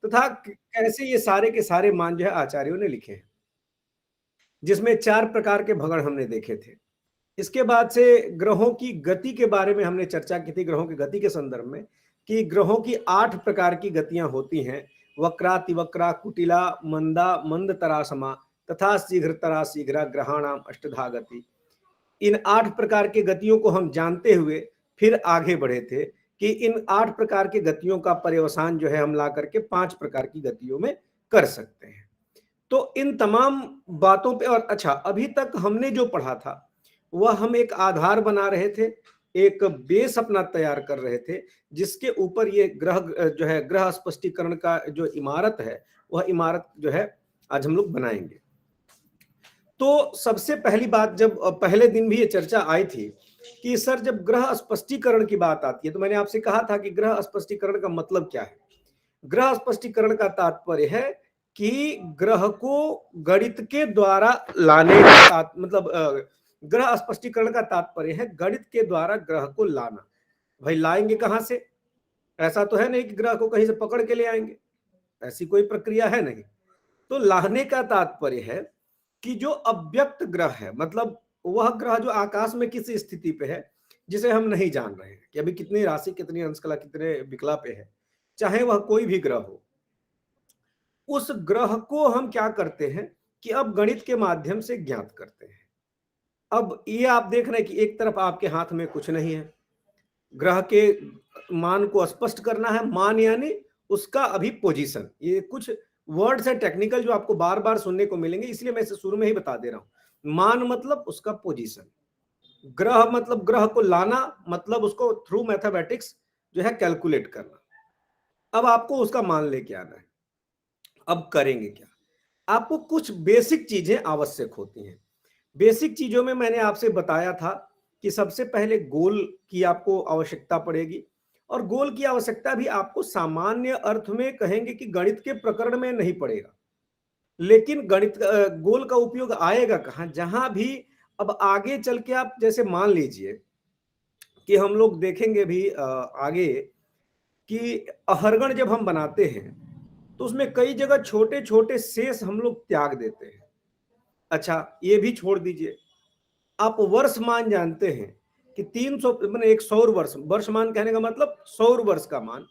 तथा कैसे ये सारे के सारे मान जो है आचार्यों ने लिखे हैं, जिसमें 4 प्रकार के भगण हमने देखे थे। इसके बाद से ग्रहों की गति के बारे में हमने चर्चा की थी, ग्रहों की गति के संदर्भ में, कि ग्रहों की 8 प्रकार की गतियां होती हैं। वक्रातिवक्रा, कुटिला, मंदा, मंदतरा समा तथा शीघ्रतरा शीघ्रा ग्रहाणाम अष्टधा गति। इन 8 प्रकार की गतियों को हम जानते हुए फिर आगे बढ़े थे कि इन 8 प्रकार की गतियों का पर्यवसान जो है हम ला करके 5 प्रकार की गतियों में कर सकते हैं। तो इन तमाम बातों पे, और अच्छा, अभी तक हमने जो पढ़ा था वह हम एक आधार बना रहे थे, एक बेस अपना तैयार कर रहे थे, जिसके ऊपर ये ग्रह जो है ग्रह स्पष्टीकरण का जो इमारत है वह इमारत जो है आज हम लोग बनाएंगे। तो सबसे पहली बात, जब पहले दिन भी ये चर्चा आई थी कि सर जब ग्रह स्पष्टीकरण की बात आती है तो मैंने आपसे कहा था कि ग्रह स्पष्टीकरण का मतलब क्या है। ग्रह स्पष्टीकरण का तात्पर्य है कि ग्रह को गणित के द्वारा लाने का मतलब ग्रह स्पष्टीकरण का तात्पर्य है गणित के द्वारा ग्रह को लाना। भाई लाएंगे कहां से? ऐसा तो है नहीं कि ग्रह को कहीं से पकड़ के ले आएंगे, ऐसी कोई प्रक्रिया है नहीं। तो लाने का तात्पर्य है कि जो अव्यक्त ग्रह है, मतलब वह ग्रह जो आकाश में किसी स्थिति पे है जिसे हम नहीं जान रहे हैं कि अभी कितनी राशि, कितनी अंशकला, कितने विकला पे है, चाहे वह कोई भी ग्रह हो, उस ग्रह को हम क्या करते हैं कि अब गणित के माध्यम से ज्ञात करते हैं। अब ये आप देख रहे हैं कि एक तरफ आपके हाथ में कुछ नहीं है, ग्रह के मान को स्पष्ट करना है। मान यानी उसका अभी पोजीशन, ये कुछ वर्ड्स है टेक्निकल जो आपको बार बार सुनने को मिलेंगे, इसलिए मैं इसे शुरू में ही बता दे रहा हूं। मान मतलब उसका पोजीशन, ग्रह मतलब ग्रह को लाना, मतलब उसको थ्रू मैथमेटिक्स जो है कैलकुलेट करना। अब आपको उसका मान लेके आना है। अब करेंगे क्या? आपको कुछ बेसिक चीजें आवश्यक होती हैं। बेसिक चीजों में मैंने आपसे बताया था कि सबसे पहले गोल की आपको आवश्यकता पड़ेगी, और गोल की आवश्यकता भी आपको सामान्य अर्थ में कहेंगे कि गणित के प्रकरण में नहीं पड़ेगा, लेकिन गणित गोल का उपयोग आएगा कहां? जहां भी अब आगे चल के आप जैसे मान लीजिए कि हम लोग देखेंगे भी आगे कि अहरगण जब हम बनाते हैं तो उसमें कई जगह छोटे छोटे शेष हम लोग त्याग देते हैं। अच्छा, ये भी छोड़ दीजिए, आप वर्ष मान जानते हैं कि 300 मैंने एक सौर वर्ष, वर्ष मान कहने का मतलब सौर वर्ष का मान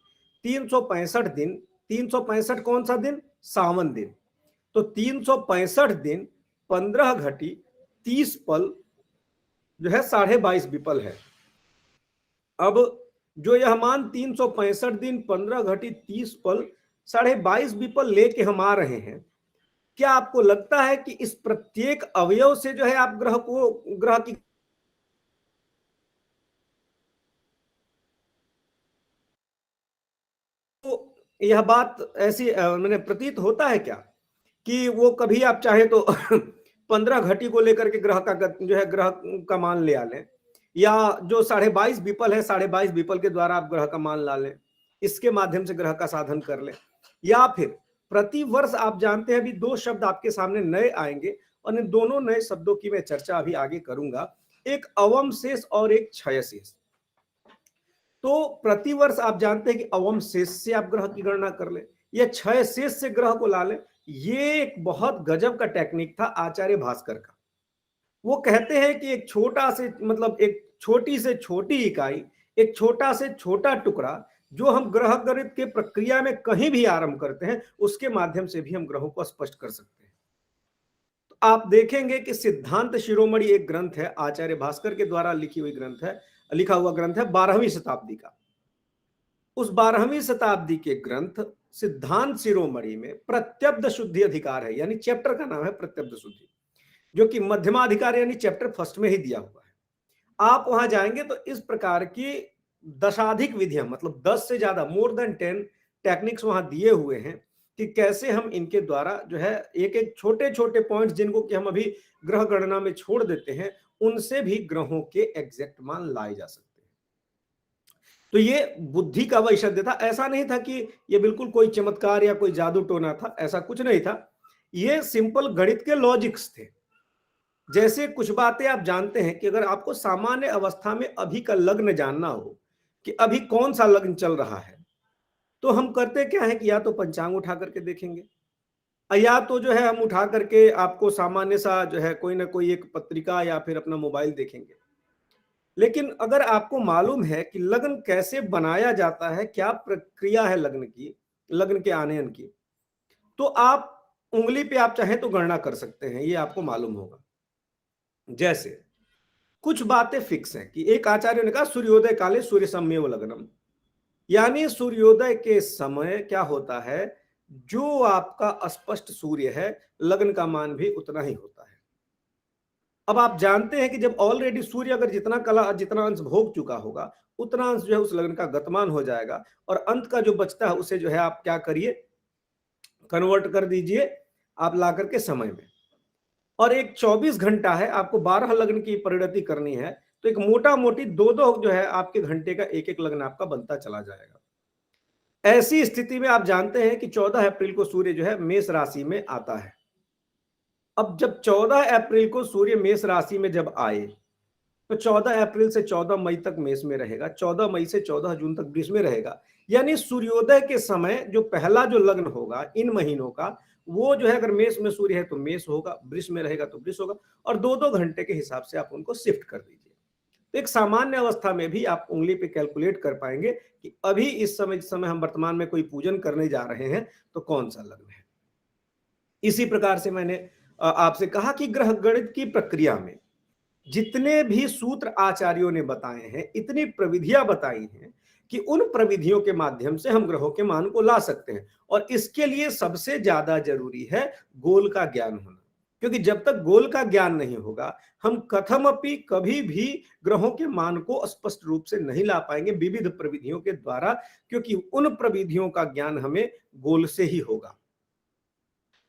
365 दिन। 365 कौन सा दिन? सावन दिन। तो 365 दिन 15 घटी 30 पल जो है 22.5 विपल है। अब जो यह मान 365 दिन 15 घटी 30 पल 22.5 विपल लेके हम आ रहे हैं, क्या आपको लगता है कि इस प्रत्येक अवयव से जो है आप ग्रह की तो यह बात ऐसी मैंने प्रतीत होता है क्या कि वो कभी आप चाहे तो 15 घटी को लेकर के ग्रह का जो है ग्रह का मान ले आ लें, या जो 22.5 विपल है 22.5 विपल के द्वारा आप ग्रह का मान ला लें, इसके माध्यम से ग्रह का साधन कर लें। या फिर प्रति वर्ष आप जानते हैं अभी 2 शब्द आपके सामने नए आएंगे, और इन दोनों नए शब्दों की मैं चर्चा अभी आगे करूंगा, एक अवम शेष और एक क्षय शेष। तो प्रतिवर्ष आप जानते हैं कि अवम शेष से आप ग्रह की गणना कर ले या क्षय शेष से ग्रह को ला ले। ये एक बहुत गजब का टेक्निक था आचार्य भास्कर का। वो कहते हैं कि एक छोटा से मतलब एक छोटी से छोटी इकाई, एक छोटा से छोटा टुकड़ा जो हम ग्रह गणित के प्रक्रिया में कहीं भी आरंभ करते हैं, उसके माध्यम से भी हम ग्रहों को स्पष्ट कर सकते हैं। तो आप देखेंगे कि सिद्धांत शिरोमणि एक ग्रंथ है, आचार्य भास्कर के द्वारा लिखा हुआ ग्रंथ है 12वीं शताब्दी का। उस 12वीं शताब्दी के ग्रंथ सिद्धांत शिरोमणि में प्रत्यब्द शुद्धि अधिकार है, यानी चैप्टर का नाम है प्रत्यब्द शुद्धि, जो कि मध्यमाधिकार यानी चैप्टर फर्स्ट में ही दिया हुआ है। आप वहां जाएंगे तो इस प्रकार की दशाधिक विधियां, मतलब 10 से ज्यादा, मोर देन 10 टेक्निक्स वहां दिए हुए हैं कि कैसे हम इनके द्वारा जो है एक एक छोटे छोटे पॉइंट्स जिनको कि हम अभी ग्रह गणना में छोड़ देते हैं, उनसे भी ग्रहों के एग्जैक्ट मान लाए जा सकते हैं। तो ये बुद्धि का वैशद्य था, ऐसा नहीं था कि ये बिल्कुल कोई चमत्कार या कोई जादू टोना था, ऐसा कुछ नहीं था। ये सिंपल गणित के लॉजिक्स थे। जैसे कुछ बातें आप जानते हैं कि अगर आपको सामान्य अवस्था में अभी का लग्न जानना हो कि अभी कौन सा लग्न चल रहा है, तो हम करते क्या है कि या तो पंचांग उठा करके देखेंगे, या तो जो है हम उठा करके आपको सामान्य सा जो है कोई ना कोई एक पत्रिका या फिर अपना मोबाइल देखेंगे। लेकिन अगर आपको मालूम है कि लग्न कैसे बनाया जाता है, क्या प्रक्रिया है लग्न की, लग्न के आनयन की, तो आप उंगली पे आप चाहें तो गणना कर सकते हैं, ये आपको मालूम होगा। जैसे कुछ बातें फिक्स हैं कि एक आचार्य ने कहा सूर्योदय काले सूर्य सम्मेव लग्नम, यानी सूर्योदय के समय क्या होता है, जो आपका स्पष्ट सूर्य है लग्न का मान भी उतना ही होता है। अब आप जानते हैं कि जब ऑलरेडी सूर्य अगर जितना अंश भोग चुका होगा उतना अंश जो है उस लग्न का गतमान हो जाएगा, और अंत का जो बचता है उसे जो है आप क्या करिए, कन्वर्ट कर दीजिए आप ला करके समय में। और एक 24 घंटा है, आपको 12 लग्न की परिणति करनी है, तो एक मोटा मोटी दो जो है आपके घंटे का एक एक लग्न आपका बनता चला जाएगा। ऐसी स्थिति में आप जानते हैं कि 14 अप्रैल को सूर्य जो है मेष राशि में आता है। अब जब 14 अप्रैल को सूर्य मेष राशि में जब आए, तो 14 अप्रैल से 14 मई तक मेष में रहेगा, 14 मई से 14 जून तक वृष में रहेगा। यानी सूर्योदय के समय जो पहला जो लग्न होगा इन महीनों का, वो जो है अगर मेष में सूर्य है तो मेष होगा, वृष में रहेगा तो वृष होगा, और दो दो घंटे के हिसाब से आप उनको शिफ्ट कर दीजिए। तो एक सामान्य अवस्था में भी आप उंगली पे कैलकुलेट कर पाएंगे कि अभी इस समय हम वर्तमान में कोई पूजन करने जा रहे हैं तो कौन सा लग्न है। इसी प्रकार से मैंने आपसे कहा कि ग्रह गणित की प्रक्रिया में जितने भी सूत्र आचार्यों ने बताए हैं, इतनी प्रविधियां बताई हैं कि उन प्रविधियों के माध्यम से हम ग्रहों के मान को ला सकते हैं। और इसके लिए सबसे ज्यादा जरूरी है गोल का ज्ञान होना, क्योंकि जब तक गोल का ज्ञान नहीं होगा हम कथमपि कभी भी ग्रहों के मान को स्पष्ट रूप से नहीं ला पाएंगे विविध प्रविधियों के द्वारा, क्योंकि उन प्रविधियों का ज्ञान हमें गोल से ही होगा।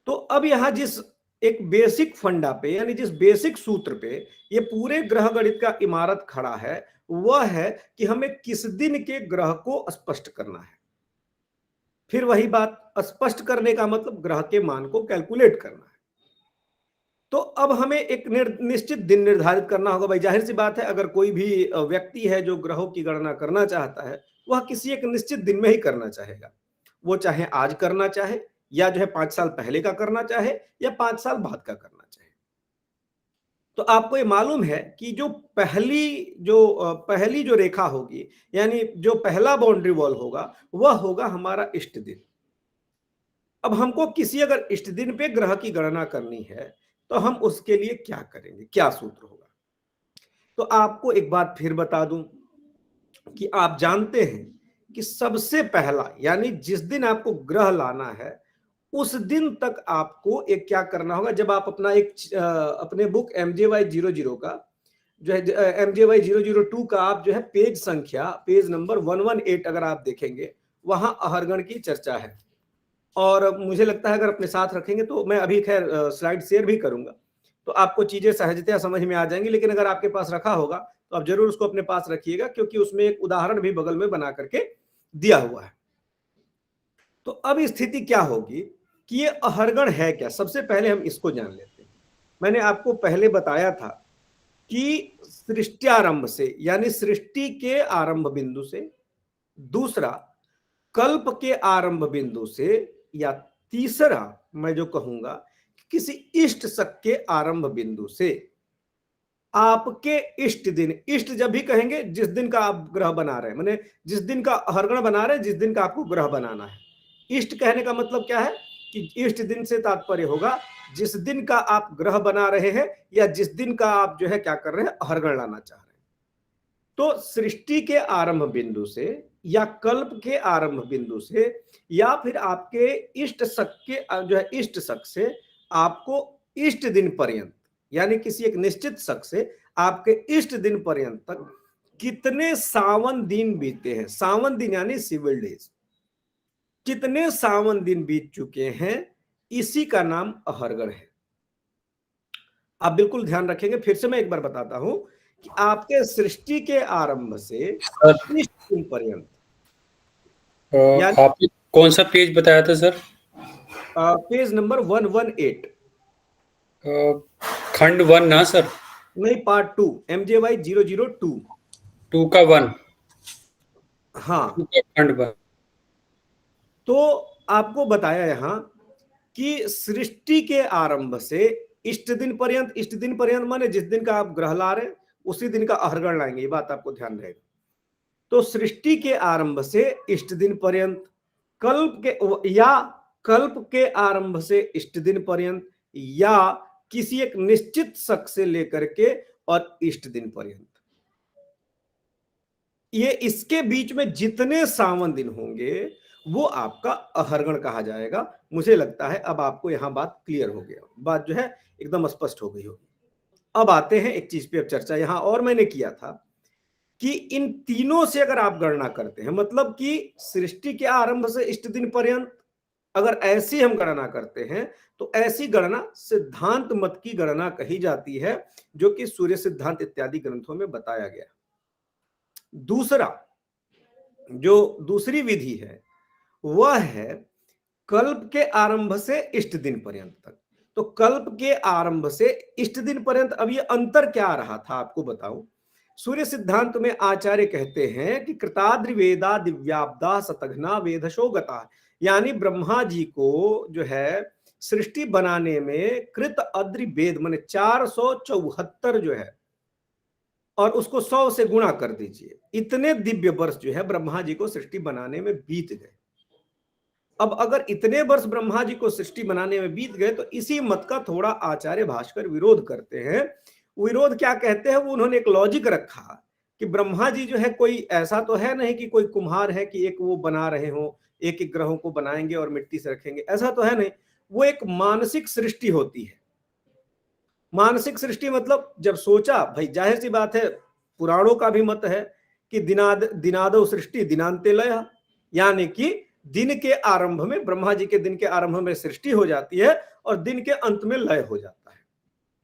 तो अब यहां जिस एक बेसिक फंडा पे यानी जिस बेसिक सूत्र पे ये पूरे ग्रह गणित का इमारत खड़ा है, वह है कि हमें किस दिन के ग्रह को स्पष्ट करना है। फिर वही बात, स्पष्ट करने का मतलब ग्रह के मान को कैलकुलेट करना है। तो अब हमें एक निश्चित दिन निर्धारित करना होगा। भाई जाहिर सी बात है, अगर कोई भी व्यक्ति है जो ग्रहों की गणना करना चाहता है, वह किसी एक निश्चित दिन में ही करना चाहेगा। वो चाहे आज करना चाहे, या जो है 5 साल पहले का करना चाहे, या 5 साल बाद का करना चाहे। तो आपको ये मालूम है कि जो पहली जो रेखा होगी, यानी जो पहला बाउंड्री वॉल होगा, वह होगा हमारा इष्ट दिन। अब हमको किसी अगर इष्ट दिन पे ग्रह की गणना करनी है तो हम उसके लिए क्या करेंगे, क्या सूत्र होगा। तो आपको एक बात फिर बता दूं कि आप जानते हैं कि सबसे पहला यानी जिस दिन आपको ग्रह लाना है उस दिन तक आपको एक क्या करना होगा। जब आप अपना अपने बुक MJY00 का जो है MJY002 का आप जो है पेज नंबर 118 अगर आप देखेंगे, वहां अहरगण की चर्चा है। और मुझे लगता है अगर अपने साथ रखेंगे तो मैं अभी खैर स्लाइड शेयर भी करूंगा, तो आपको चीजें सहजतया समझ में आ जाएंगी। लेकिन अगर आपके पास रखा होगा तो आप जरूर उसको अपने पास रखिएगा, क्योंकि उसमें एक उदाहरण भी बगल में बना करके दिया हुआ है। तो अब स्थिति क्या होगी कि ये अहरगण है क्या, सबसे पहले हम इसको जान लेते हैं। मैंने आपको पहले बताया था कि सृष्टि से यानी सृष्टि के आरंभ बिंदु से, दूसरा कल्प के आरंभ बिंदु से, या तीसरा मैं जो कहूंगा किसी इष्ट शक के आरंभ बिंदु से आपके इष्ट दिन, इष्ट जब भी कहेंगे जिस दिन का आप ग्रह बना रहे हैं, माने जिस दिन का हरगण बना रहे हैं, जिस दिन का आपको ग्रह बनाना है। इष्ट कहने का मतलब क्या है कि इष्ट दिन से तात्पर्य होगा जिस दिन का आप ग्रह बना रहे हैं या जिस दिन का आप जो है क्या कर रहे हैं, हरगण लाना चाह रहे हैं। तो सृष्टि के आरंभ बिंदु से या कल्प के आरंभ बिंदु से या फिर आपके इष्ट शक के जो है इष्ट शक से आपको इष्ट दिन पर्यंत यानी किसी एक निश्चित शक से आपके इष्ट दिन पर्यंत तक कितने सावन दिन बीते हैं, सावन दिन यानी सिविल डेज, कितने सावन दिन बीत चुके हैं, इसी का नाम अहरगण है। आप बिल्कुल ध्यान रखेंगे, फिर से मैं एक बार बताता हूं कि आपके सृष्टि के आरंभ से इष्ट दिन पर्यंत, आपने कौन सा पेज बताया था सर? पेज नंबर 118, खंड 1 ना सर? नहीं, पार्ट 2, MJY002 2 का 1। हाँ, खंड 1। तो आपको बताया यहां कि सृष्टि के आरंभ से इष्ट दिन पर्यंत माने जिस दिन का आप ग्रह ला रहे हैं उसी दिन का अहरगण लाएंगे, ये बात आपको ध्यान रहेगा। तो सृष्टि के आरंभ से इष्ट दिन पर्यंत, कल्प के आरंभ से इष्ट दिन पर्यंत, या किसी एक निश्चित शक से लेकर के और इष्ट दिन पर्यंत, ये इसके बीच में जितने सावन दिन होंगे वो आपका अहरगण कहा जाएगा। मुझे लगता है अब आपको यहां बात क्लियर हो गया, बात जो है एकदम स्पष्ट हो गई होगी। अब आते हैं एक चीज पे अब चर्चा यहां और मैंने किया था कि इन तीनों से अगर आप गणना करते हैं, मतलब कि सृष्टि के आरंभ से इष्ट दिन पर्यंत अगर ऐसी हम गणना करते हैं तो ऐसी गणना सिद्धांत मत की गणना कही जाती है, जो कि सूर्य सिद्धांत इत्यादि ग्रंथों में बताया गया। दूसरा जो दूसरी विधि है वह है कल्प के आरंभ से इष्ट दिन पर्यंत तक। तो कल्प के आरंभ से इष्ट दिन पर्यंत, अब ये अंतर क्या रहा था आपको बताऊं। सूर्य सिद्धांत में आचार्य कहते हैं कि कृताद्रि वेदा दिव्याब्दा सतघ्ना वेदशो गता, यानी ब्रह्मा जी को जो है सृष्टि बनाने में कृत अद्रि वेद माने 474 जो है, और उसको 100 से गुणा कर दीजिए, इतने दिव्य वर्ष जो है ब्रह्मा जी को सृष्टि बनाने में बीत गए। अब अगर इतने वर्ष ब्रह्मा जी को सृष्टि बनाने में बीत गए तो इसी मत का थोड़ा आचार्य भास्कर विरोध करते हैं। विरोध क्या कहते हैं, वो उन्होंने एक लॉजिक रखा कि ब्रह्मा जी जो है कोई ऐसा तो है नहीं कि कोई कुम्हार है कि एक वो बना रहे हो, एक एक ग्रहों को बनाएंगे और मिट्टी से रखेंगे, ऐसा तो है नहीं। वो एक मानसिक सृष्टि होती है। मानसिक सृष्टि मतलब जब सोचा, भाई जाहिर सी बात है पुराणों का भी मत है कि दिनादो सृष्टि दिनांते लय, यानी कि दिन के आरंभ में, ब्रह्मा जी के दिन के आरंभ में सृष्टि हो जाती है और दिन के अंत में लय हो जाता है।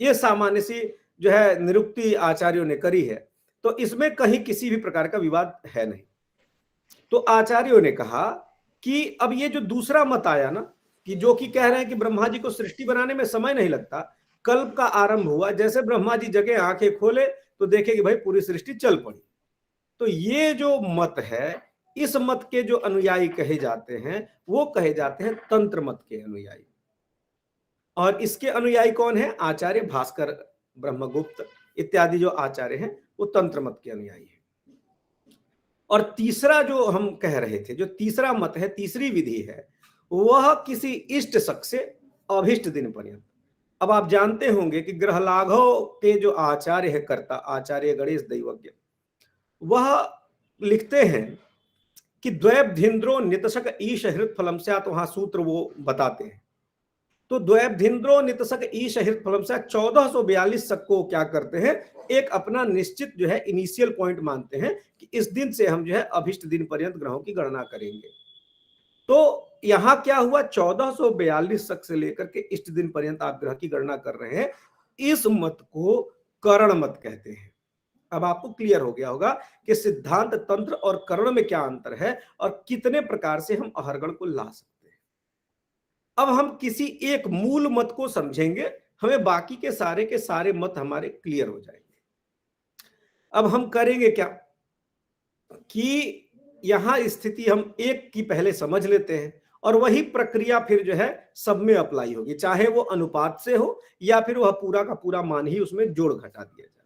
ये सामान्य सी जो है निरुक्ति आचार्यों ने करी है, तो इसमें कहीं किसी भी प्रकार का विवाद है नहीं। तो आचार्यों ने कहा कि अब ये जो दूसरा मत आया ना, कि जो कि कह रहे हैं कि ब्रह्मा जी को सृष्टि बनाने में समय नहीं लगता, कल्प का आरंभ हुआ, जैसे ब्रह्मा जी जगह आंखें खोले तो देखे कि भाई पूरी सृष्टि चल पड़ी। तो ये जो मत है, इस मत के जो अनुयायी कहे जाते हैं वो कहे जाते हैं तंत्र मत के अनुयायी। और इसके अनुयायी कौन है? आचार्य भास्कर, ब्रह्मगुप्त इत्यादि जो आचार्य हैं वो तंत्र मत के अनुयायी हैं। और तीसरा जो हम कह रहे थे, जो तीसरा मत है, तीसरी विधि है, वह किसी इष्ट शक से अभिष्ट दिन पर्यंत। अब आप जानते होंगे कि ग्रह लाघव के जो आचार्य है, कर्ता आचार्य गणेश दैवज्ञ, वह लिखते हैं कि द्वैबधीन्द्रो नितशक ईश हृत फलम से, तो वहां सूत्र वो बताते हैं। तो द्वैबधीन्द्रो नितशक ईश हृत फलम से 1442 शक को क्या करते हैं, एक अपना निश्चित जो है इनिशियल पॉइंट मानते हैं कि इस दिन से हम जो है अभिष्ट दिन पर्यंत ग्रहों की गणना करेंगे। तो यहां क्या हुआ, 1442 शक से लेकर के इष्ट दिन पर्यंत आप ग्रह की गणना कर रहे हैं। इस मत को करण मत कहते हैं। अब आपको क्लियर हो गया होगा कि सिद्धांत तंत्र और करण में क्या अंतर है और कितने प्रकार से हम अहरगण को ला सकते हैं। अब हम किसी एक मूल मत को समझेंगे, हमें बाकी के सारे मत हमारे क्लियर हो जाएंगे। अब हम करेंगे क्या कि यहां स्थिति हम एक की पहले समझ लेते हैं और वही प्रक्रिया फिर जो है सब में अप्लाई होगी, चाहे वो अनुपात से हो या फिर वह पूरा का पूरा मान ही उसमें जोड़ घटा दिया जाए।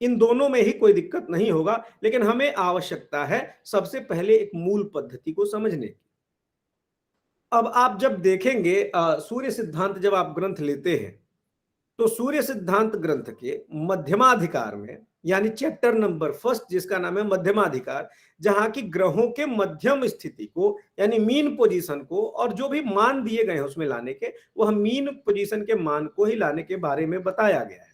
इन दोनों में ही कोई दिक्कत नहीं होगा, लेकिन हमें आवश्यकता है सबसे पहले एक मूल पद्धति को समझने की। अब आप जब देखेंगे सूर्य सिद्धांत जब आप ग्रंथ लेते हैं तो सूर्य सिद्धांत ग्रंथ के मध्यमाधिकार में, यानी चैप्टर नंबर 1 जिसका नाम है मध्यमाधिकार, जहां की ग्रहों के मध्यम स्थिति को यानी मीन पोजीशन को और जो भी मान दिए गए हैं उसमें लाने के, वह मीन पोजीशन के मान को ही लाने के बारे में बताया गया है।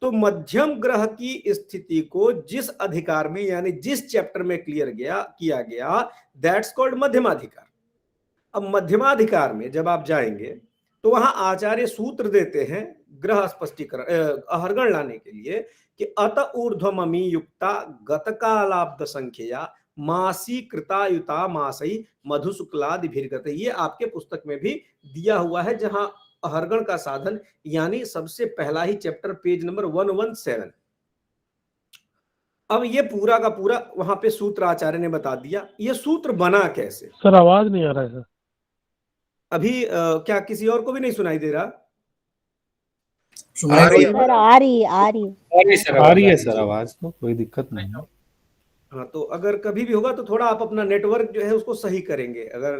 तो मध्यम ग्रह की स्थिति को जिस अधिकार में यानी जिस चैप्टर में क्लियर किया गया, दैट्स कॉल्ड मध्यमाधिकार। अब मध्यमाधिकार में जब आप जाएंगे तो वहां आचार्य सूत्र देते हैं ग्रह स्पष्टीकरण अहरगण लाने के लिए कि अत ऊर्ध्वममी युक्ता गतकालाब्द संख्या मासी कृतायुता मासई मधुशुक्लादि भीर्गत, ये आपके पुस्तक में भी दिया हुआ है, जहां अहरगण का साधन यानी सबसे पहला ही चैप्टर पेज नंबर 117। अब ये पूरा का पूरा वहां पे सूत्र आचार्य ने बता दिया। ये सूत्र बना कैसे? सर आवाज नहीं आ रहा है सर। अभी क्या किसी और को भी नहीं सुनाई दे रहा? आ रही है सर आ रही है, आ रही है। आ रही है सर, आ रही है आवाज। सर आवाज, तो कोई दिक्कत नहीं है। हाँ, तो अगर कभी भी होगा तो थोड़ा आप अपना नेटवर्क जो है उसको सही करेंगे। अगर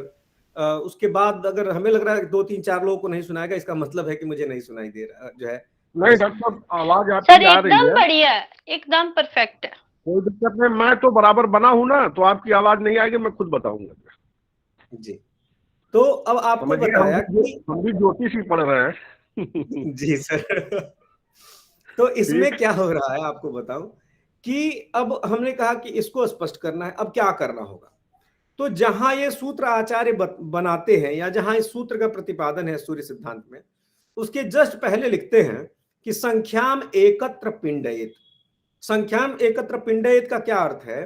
उसके बाद अगर हमें लग रहा है कि 2-3-4 लोगों को नहीं सुनाएगा, इसका मतलब है कि मुझे नहीं सुनाई दे रहा जो है। नहीं डॉक्टर साहब, आवाज सर आपकी आ रही एकदम है, बढ़िया है, एकदम परफेक्ट है। कोई दिक्कत नहीं। मैं तो बराबर बना हूं ना, तो आपकी आवाज नहीं आएगी, मैं खुद बताऊंगा जी, तो अब आपको समझिए। बताया कि हम भी ज्योतिष ही पढ़ रहे हैं। जी सर। तो इसमें ठीक। क्या हो रहा है आपको बताऊं कि अब हमने कहा कि इसको स्पष्ट करना है, अब क्या करना होगा। तो जहां ये सूत्र आचार्य बनाते हैं या जहां इस सूत्र का प्रतिपादन है सूर्य सिद्धांत में, उसके जस्ट पहले लिखते हैं कि संख्याम एकत्र पिंडयित। संख्याम एकत्र पिंडयित का क्या अर्थ है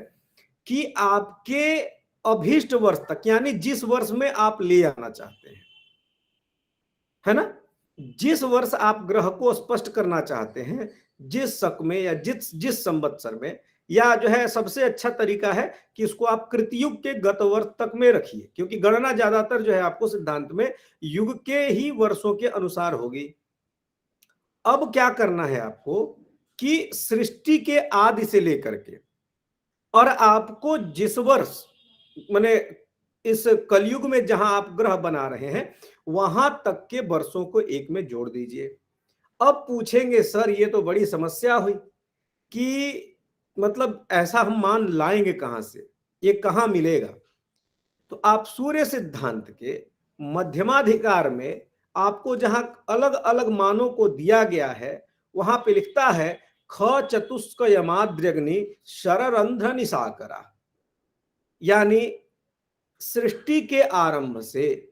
कि आपके अभीष्ट वर्ष तक, यानी जिस वर्ष में आप ले आना चाहते हैं, है ना, जिस वर्ष आप ग्रह को स्पष्ट करना चाहते हैं, जिस शक में या जिस संवत्सर में, या जो है सबसे अच्छा तरीका है कि इसको आप कृतयुग के गत वर्ष तक में रखिए, क्योंकि गणना ज्यादातर जो है आपको सिद्धांत में युग के ही वर्षों के अनुसार होगी। अब क्या करना है आपको कि सृष्टि के आदि से लेकर के और आपको जिस वर्ष, माने इस कलयुग में जहां आप ग्रह बना रहे हैं, वहां तक के वर्षों को एक में जोड़ दीजिए। अब पूछेंगे सर ये तो बड़ी समस्या हुई कि मतलब ऐसा हम मान लाएंगे कहां से, ये कहां मिलेगा? तो आप सूर्य सिद्धांत के मध्यमाधिकार में आपको जहां अलग अलग मानों को दिया गया है, वहां पे लिखता है ख चतुष्क यमाद्रग्नि शररंध्र निशाकरा, यानी सृष्टि के आरंभ से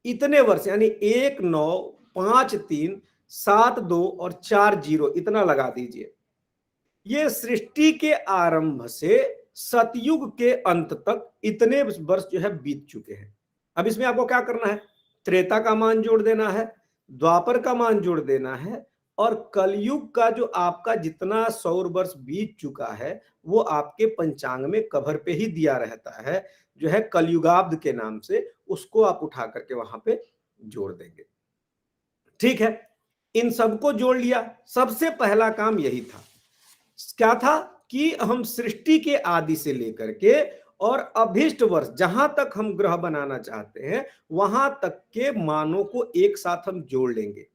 इतने वर्ष, यानी 1 9 5 3 7 2 और 4 0 इतना लगा दीजिए। ये सृष्टि के आरंभ से सतयुग के अंत तक इतने वर्ष जो है बीत चुके हैं। अब इसमें आपको क्या करना है? त्रेता का मान जोड़ देना है, द्वापर का मान जोड़ देना है, और कलयुग का जो आपका जितना सौर वर्ष बीत चुका है वो आपके पंचांग में कवर पे ही दिया रहता है, जो है कलयुगाब्द के नाम से, उसको आप उठा करके वहां पे जोड़ देंगे। ठीक है, इन सबको जोड़ लिया। सबसे पहला काम यही था, क्या था कि हम सृष्टि के आदि से लेकर के और अभीष्ट वर्ष जहां तक हम ग्रह बनाना चाहते हैं वहां तक के मानों को एक साथ हम जोड़ लेंगे।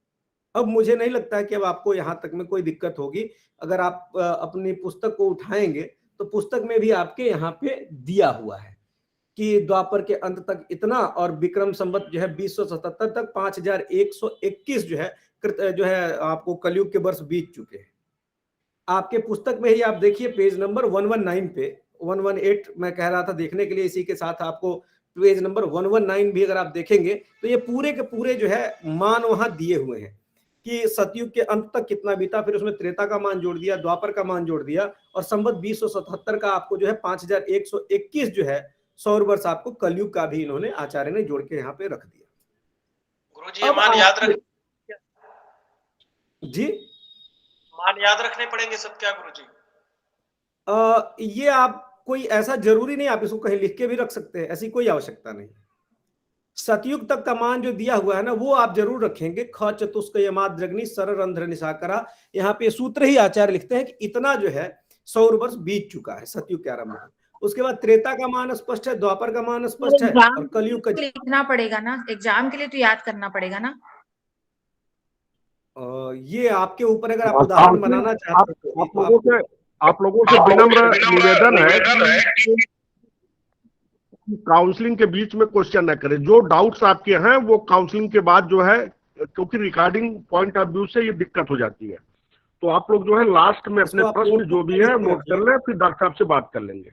अब मुझे नहीं लगता है कि अब आपको यहां तक में कोई दिक्कत होगी। अगर आप अपनी पुस्तक को उठाएंगे तो पुस्तक में भी आपके यहाँ पे दिया हुआ है कि द्वापर के अंत तक इतना, और विक्रम संवत जो है 2077 तक 5121 जो है आपको कलयुग के वर्ष बीत चुके हैं। आपके पुस्तक में ही आप देखिए पेज नंबर 119 पे, 118 मैं कह रहा था देखने के लिए, इसी के साथ आपको पेज नंबर 119 भी अगर आप देखेंगे तो ये पूरे के पूरे जो है मान वहां दिए हुए हैं कि सतयुग के अंत तक कितना बीता, फिर उसमें त्रेता का मान जोड़ दिया, द्वापर का मान जोड़ दिया, और संवत 2077 का आपको जो है 5121 जो है सौर वर्ष आपको कलयुग का भी इन्होंने आचार्य ने जोड़ के यहाँ पे रख दिया। गुरुजी ये मान याद रख जी, मान याद रखने पड़ेंगे सब क्या गुरुजी? ये आप कोई ऐसा जरूरी नहीं, आप इसको कहीं लिख के भी रख सकते हैं, ऐसी कोई आवश्यकता नहीं। सतयुग तक का मान जो दिया हुआ है ना वो आप जरूर रखेंगे। ख चतुष्क यमाद्रग्नि शररंध्र निशाकरा, यहाँ पे सूत्र ही आचार्य लिखते हैं कि इतना जो है सौर वर्ष बीत चुका है सतयुग के आरंभ में। उसके बाद त्रेता का मान स्पष्ट है, द्वापर का मान स्पष्ट है, और कलयुग का लिखना पड़ेगा ना, एग्जाम के लिए तो याद करना पड़ेगा ना। ये आपके ऊपर, अगर आप उदाहरण बनाना चाहते हैं आप लोगों से विनम्र निवेदन है कि काउंसलिंग के बीच में क्वेश्चन न करें। जो डाउट्स आपके हैं वो काउंसलिंग के बाद जो है, क्योंकि रिकॉर्डिंग पॉइंट ऑफ व्यू से ये दिक्कत हो जाती है, तो आप लोग जो है लास्ट में अपने प्रश्न जो भी है नोट कर लें, फिर डॉक्टर साहब से बात कर लेंगे।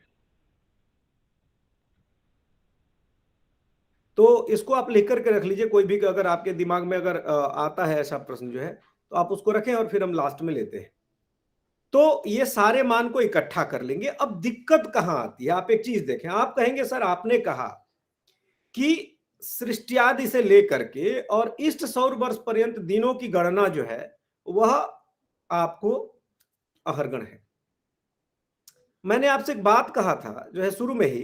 तो इसको आप लिख करके रख लीजिए, कोई भी अगर आपके दिमाग में अगर आता है ऐसा प्रश्न जो है तो आप उसको रखें और फिर हम लास्ट में लेते हैं। तो ये सारे मान को इकट्ठा कर लेंगे। अब दिक्कत कहां आती है, आप एक चीज देखें। आप कहेंगे सर आपने कहा कि सृष्टि आदि से लेकर के और इष्ट सौर वर्ष पर्यंत दिनों की गणना जो है वह आपको अहरगण है। मैंने आपसे एक बात कहा था जो है शुरू में ही,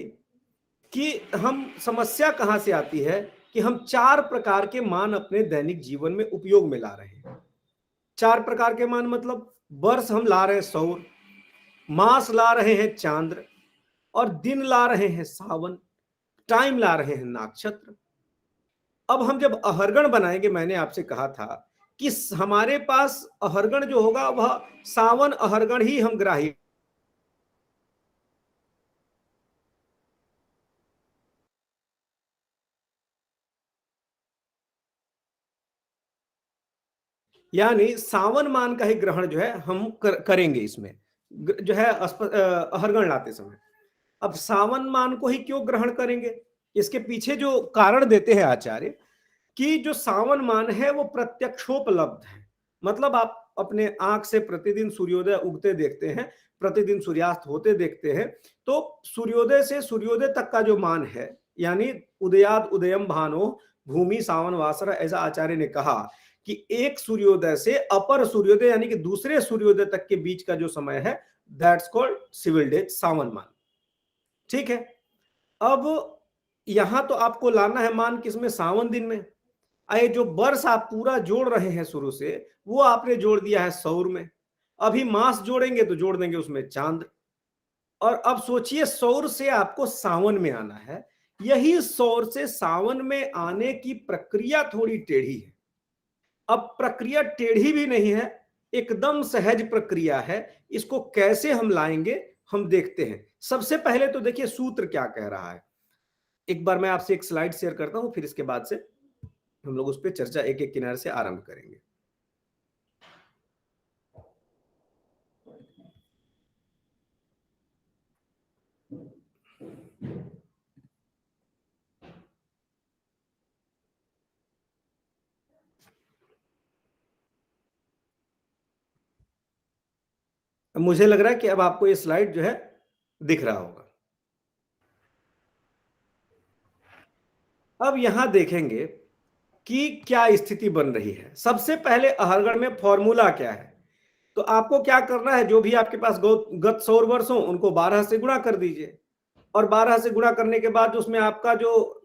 कि हम समस्या कहां से आती है कि हम 4 प्रकार के मान अपने दैनिक जीवन में उपयोग में ला रहे हैं। 4 प्रकार के मान मतलब वर्ष हम ला रहे हैं सौर, मास ला रहे हैं चांद्र, और दिन ला रहे हैं सावन, टाइम ला रहे हैं नक्षत्र। अब हम जब अहरगण बनाएंगे, मैंने आपसे कहा था कि हमारे पास अहरगण जो होगा वह सावन अहरगण ही हम ग्राही, यानी सावन मान का ही ग्रहण जो है हम करेंगे इसमें, जो है अहरगण लाते समय। अब सावन मान को ही क्यों ग्रहण करेंगे, इसके पीछे जो कारण देते हैं आचार्य कि जो सावन मान है वो प्रत्यक्षोपलब्ध है। मतलब आप अपने आंख से प्रतिदिन सूर्योदय उगते देखते हैं, प्रतिदिन सूर्यास्त होते देखते हैं, तो सूर्योदय से सूर्योदय तक का जो मान है, यानी उदयाद उदयम भानो भूमि सावन वासर, ऐसा आचार्य ने कहा कि एक सूर्योदय से अपर सूर्योदय यानी कि दूसरे सूर्योदय तक के बीच का जो समय है, दैट्स कॉल्ड सिविल डेज, सावन मान। ठीक है, अब यहां तो आपको लाना है मान किसमें, सावन दिन में। आए जो वर्ष आप पूरा जोड़ रहे हैं शुरू से, वो आपने जोड़ दिया है सौर में। अभी मास जोड़ेंगे तो जोड़ देंगे उसमें चांद। और अब सोचिए सौर से आपको सावन में आना है, यही सौर से सावन में आने की प्रक्रिया थोड़ी टेढ़ी है। अब प्रक्रिया टेढ़ी भी नहीं है, एकदम सहज प्रक्रिया है। इसको कैसे हम लाएंगे हम देखते हैं। सबसे पहले तो देखिए सूत्र क्या कह रहा है। एक बार मैं आपसे एक स्लाइड शेयर करता हूं, फिर इसके बाद से हम लोग उस पर चर्चा एक एक किनारे से आरंभ करेंगे। मुझे लग रहा है कि अब आपको ये स्लाइड जो है दिख रहा होगा। अब यहां देखेंगे कि क्या स्थिति बन रही है। सबसे पहले अहरगण में फॉर्मूला क्या है, तो आपको क्या करना है, जो भी आपके पास गत सौर वर्ष हो उनको 12 से गुणा कर दीजिए, और 12 से गुणा करने के बाद उसमें आपका जो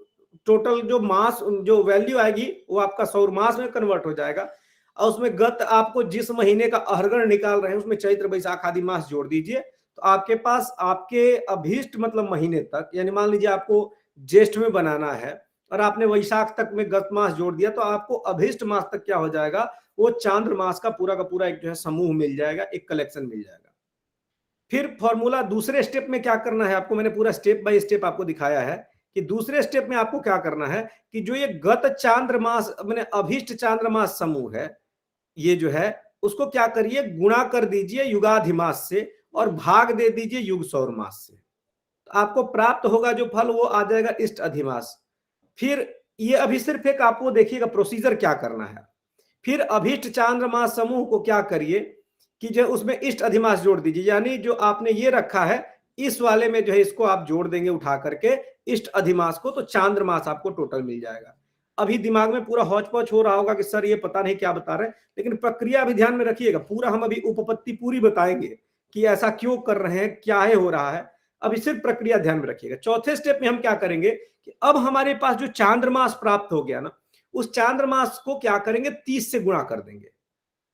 टोटल जो मास जो वैल्यू आएगी वो आपका सौर मास में कन्वर्ट हो जाएगा। और उसमें गत आपको जिस महीने का अहरगण निकाल रहे हैं उसमें चैत्र वैशाख आदि मास जोड़ दीजिए, तो आपके पास आपके अभीष्ट मतलब महीने तक, यानी मान लीजिए आपको ज्येष्ठ में बनाना है और आपने वैशाख तक में गत मास जोड़ दिया, तो आपको अभीष्ट मास तक क्या हो जाएगा, वो चांद्र मास का पूरा एक जो है समूह मिल जाएगा, एक कलेक्शन मिल जाएगा। फिर फॉर्मूला दूसरे स्टेप में क्या करना है आपको, मैंने पूरा स्टेप बाय स्टेप आपको दिखाया है कि दूसरे स्टेप में आपको क्या करना है कि जो ये गत चांद्र मास मैंने अभीष्ट चांद्र मास समूह है, ये जो है उसको क्या करिए, गुणा कर दीजिए युगाधिमास से और भाग दे दीजिए युग सौर मास से, तो आपको प्राप्त होगा जो फल वो आ जाएगा इष्ट अधिमास। फिर ये अभी सिर्फ एक आपको देखिएगा प्रोसीजर क्या करना है। फिर अभीष्ट चांद्र मास समूह को क्या करिए कि जो उसमें इष्ट अधिमास जोड़ दीजिए, यानी जो आपने ये रखा है इस वाले में जो है इसको आप जोड़ देंगे उठा करके इष्ट अधिमास को, तो चांद्र मास आपको टोटल मिल जाएगा। अभी दिमाग में पूरा हौच पौच हो रहा होगा कि सर ये पता नहीं क्या बता रहे हैं, लेकिन प्रक्रिया भी ध्यान में रखिएगा। पूरा हम अभी उपपत्ति पूरी बताएंगे कि ऐसा क्यों कर रहे हैं, क्या है हो रहा है, अभी सिर्फ प्रक्रिया ध्यान में रखिएगा। चौथे स्टेप में हम क्या करेंगे कि अब हमारे पास जो चांद्रमास प्राप्त हो गया ना, उस चांद्रमास को क्या करेंगे 30 से गुणा कर देंगे,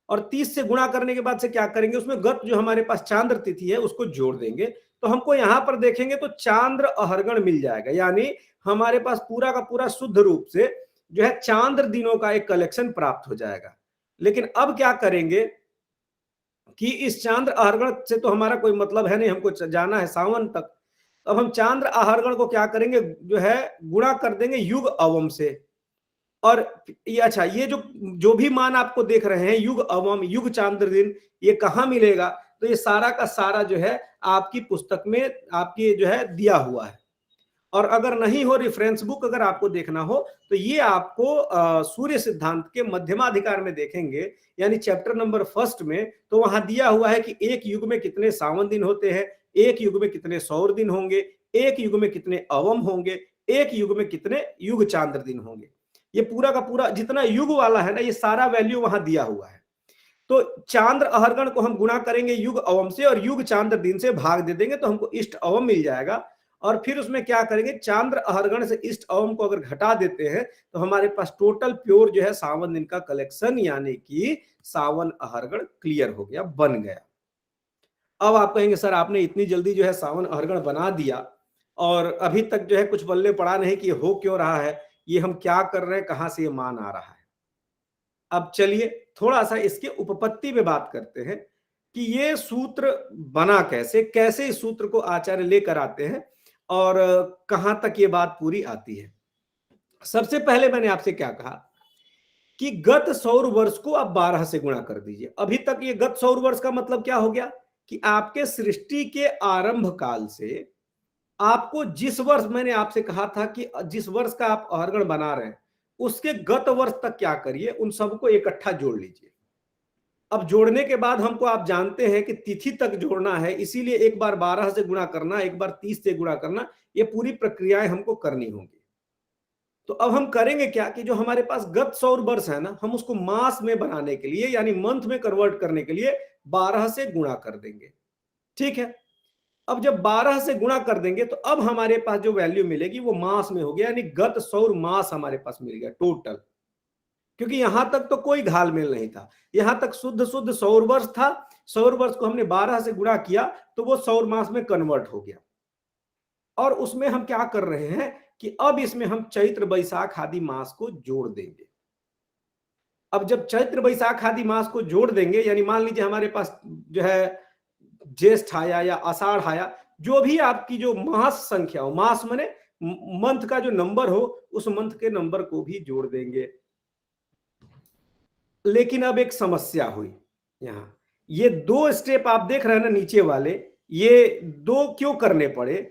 और 30 से गुणा करने के बाद से क्या करेंगे उसमें गत जो हमारे पास चांद्र तिथि है उसको जोड़ देंगे, तो हमको यहां पर देखेंगे तो चांद्र अहरगण मिल जाएगा। यानी हमारे पास पूरा का पूरा शुद्ध रूप से जो है चांद्र दिनों का एक कलेक्शन प्राप्त हो जाएगा। लेकिन अब क्या करेंगे कि इस चांद्र अहरगण से तो हमारा कोई मतलब है नहीं, हमको जाना है सावन तक। अब हम चांद्र अहरगण को क्या करेंगे जो है गुणा कर देंगे युग अवम से। और ये अच्छा, ये जो भी मान आपको देख रहे हैं युग अवम युग चांद्र दिन, ये कहाँ मिलेगा, तो ये सारा का सारा जो है आपकी पुस्तक में आपकी जो है दिया हुआ है। और अगर नहीं हो रेफरेंस बुक अगर आपको देखना हो तो ये आपको सूर्य सिद्धांत के मध्यमाधिकार में देखेंगे, यानी चैप्टर नंबर 1 में, तो वहां दिया हुआ है कि एक युग में कितने सावन दिन होते हैं, एक युग में कितने सौर दिन होंगे, एक युग में कितने अवम होंगे, एक युग में कितने युग चांद्र दिन होंगे। ये पूरा का पूरा जितना युग वाला है ना, ये सारा वैल्यू वहां दिया हुआ है। तो चांद्र अहरगण को हम गुणा करेंगे युग अवम से और युग चांद्र दिन से भाग दे देंगे तो हमको इष्ट अवम मिल जाएगा। और फिर उसमें क्या करेंगे, चांद्र अहरगण से इष्ट अवम को अगर घटा देते हैं तो हमारे पास टोटल प्योर जो है सावन दिन का कलेक्शन यानी कि सावन अहरगण क्लियर हो गया, बन गया। अब आप कहेंगे सर आपने इतनी जल्दी जो है सावन अहरगण बना दिया और अभी तक जो है कुछ बल्ले पड़ा नहीं कि हो क्यों रहा है, ये हम क्या कर रहे हैं, कहां से ये मान आ रहा है। अब चलिए थोड़ा सा इसके उपपत्ति में बात करते हैं कि ये सूत्र बना कैसे, कैसे इस सूत्र को आचार्य लेकर आते हैं और कहां तक ये बात पूरी आती है। सबसे पहले मैंने आपसे क्या कहा कि गत सौर वर्ष को आप 12 से गुणा कर दीजिए। अभी तक ये गत सौर वर्ष का मतलब क्या हो गया कि आपके सृष्टि के आरंभ काल से आपको जिस वर्ष मैंने आपसे कहा था कि जिस वर्ष का आप अहरगण बना रहे हैं उसके गत वर्ष तक क्या करिए, उन सबको इकट्ठा जोड़ लीजिए। अब जोड़ने के बाद हमको आप जानते हैं कि तिथि तक जोड़ना है, इसीलिए एक बार 12 से गुणा करना, एक बार 30 से गुणा करना, ये पूरी प्रक्रियाएं हमको करनी होंगी। तो अब हम करेंगे क्या कि जो हमारे पास गत सौर वर्ष है ना, हम उसको मास में बनाने के लिए यानी मंथ में कन्वर्ट करने के लिए 12 से गुणा कर देंगे। ठीक है, अब जब 12 से गुणा कर देंगे तो अब हमारे पास जो वैल्यू मिलेगी वो मास में हो गया, यानी गत सौर मास हमारे पास मिल गया टोटल। क्योंकि यहां तक तो कोई घालमेल नहीं था, यहां तक शुद्ध शुद्ध सौर वर्ष था। सौर वर्ष को हमने 12 से गुणा किया तो वो सौर मास में कन्वर्ट हो गया। और उसमें हम क्या कर रहे हैं कि अब इसमें हम चैत्र बैसाख आदि मास को जोड़ देंगे। अब जब चैत्र बैसाख आदि मास को जोड़ देंगे, यानी मान लीजिए हमारे पास जो है ज्येष्ठ आया या आषाढ़ आया, जो भी आपकी जो मास संख्या हो, मास माने मंथ का जो नंबर हो, उस मंथ के नंबर को भी जोड़ देंगे। लेकिन अब एक समस्या हुई यहां, ये 2 स्टेप आप देख रहे हैं ना नीचे वाले, ये 2 क्यों करने पड़े,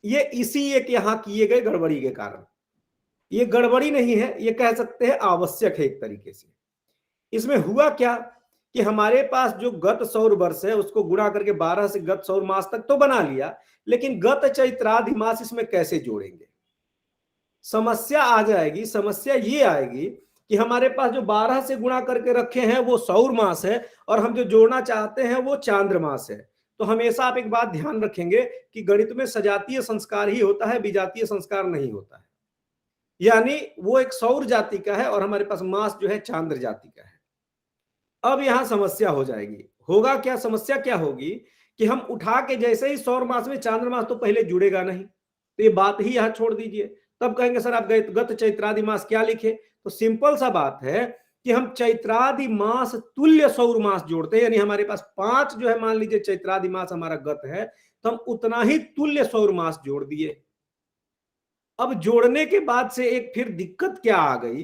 ये इसी एक यहां किए गए गड़बड़ी के कारण। ये गड़बड़ी नहीं है, ये कह सकते हैं आवश्यक है एक तरीके से। इसमें हुआ क्या कि हमारे पास जो गत सौर वर्ष है उसको गुणा करके 12 से गत सौर मास तक तो बना लिया, लेकिन गत चैत्रादि मास इसमें कैसे जोड़ेंगे, समस्या आ जाएगी। समस्या ये आएगी कि हमारे पास जो 12 से गुणा करके रखे हैं वो सौर मास है और हम जो जोड़ना चाहते हैं वो चांद्र मास है। तो हमेशा आप एक बात ध्यान रखेंगे कि गणित में सजातीय संस्कार ही होता है, विजातीय संस्कार नहीं होता है। यानी वो एक सौर जाति का है और हमारे पास मास जो है चांद्र जाति का है। अब यहां समस्या हो जाएगी, होगा क्या, समस्या क्या होगी कि हम उठा के जैसे ही सौर मास में चांद्र मास तो पहले जुड़ेगा नहीं, तो ये बात ही यहां छोड़ दीजिए। तब कहेंगे सर आप गत चैत्रादि मास क्या लिखे, तो सिंपल सा बात है कि हम चैत्रादि मास तुल्य सौर मास जोड़ते हैं, यानी हमारे पास 5 जो है मान लीजिए चैत्रादि मास हमारा गत है तो हम उतना ही तुल्य सौर मास जोड़ दिए। अब जोड़ने के बाद से एक फिर दिक्कत क्या आ गई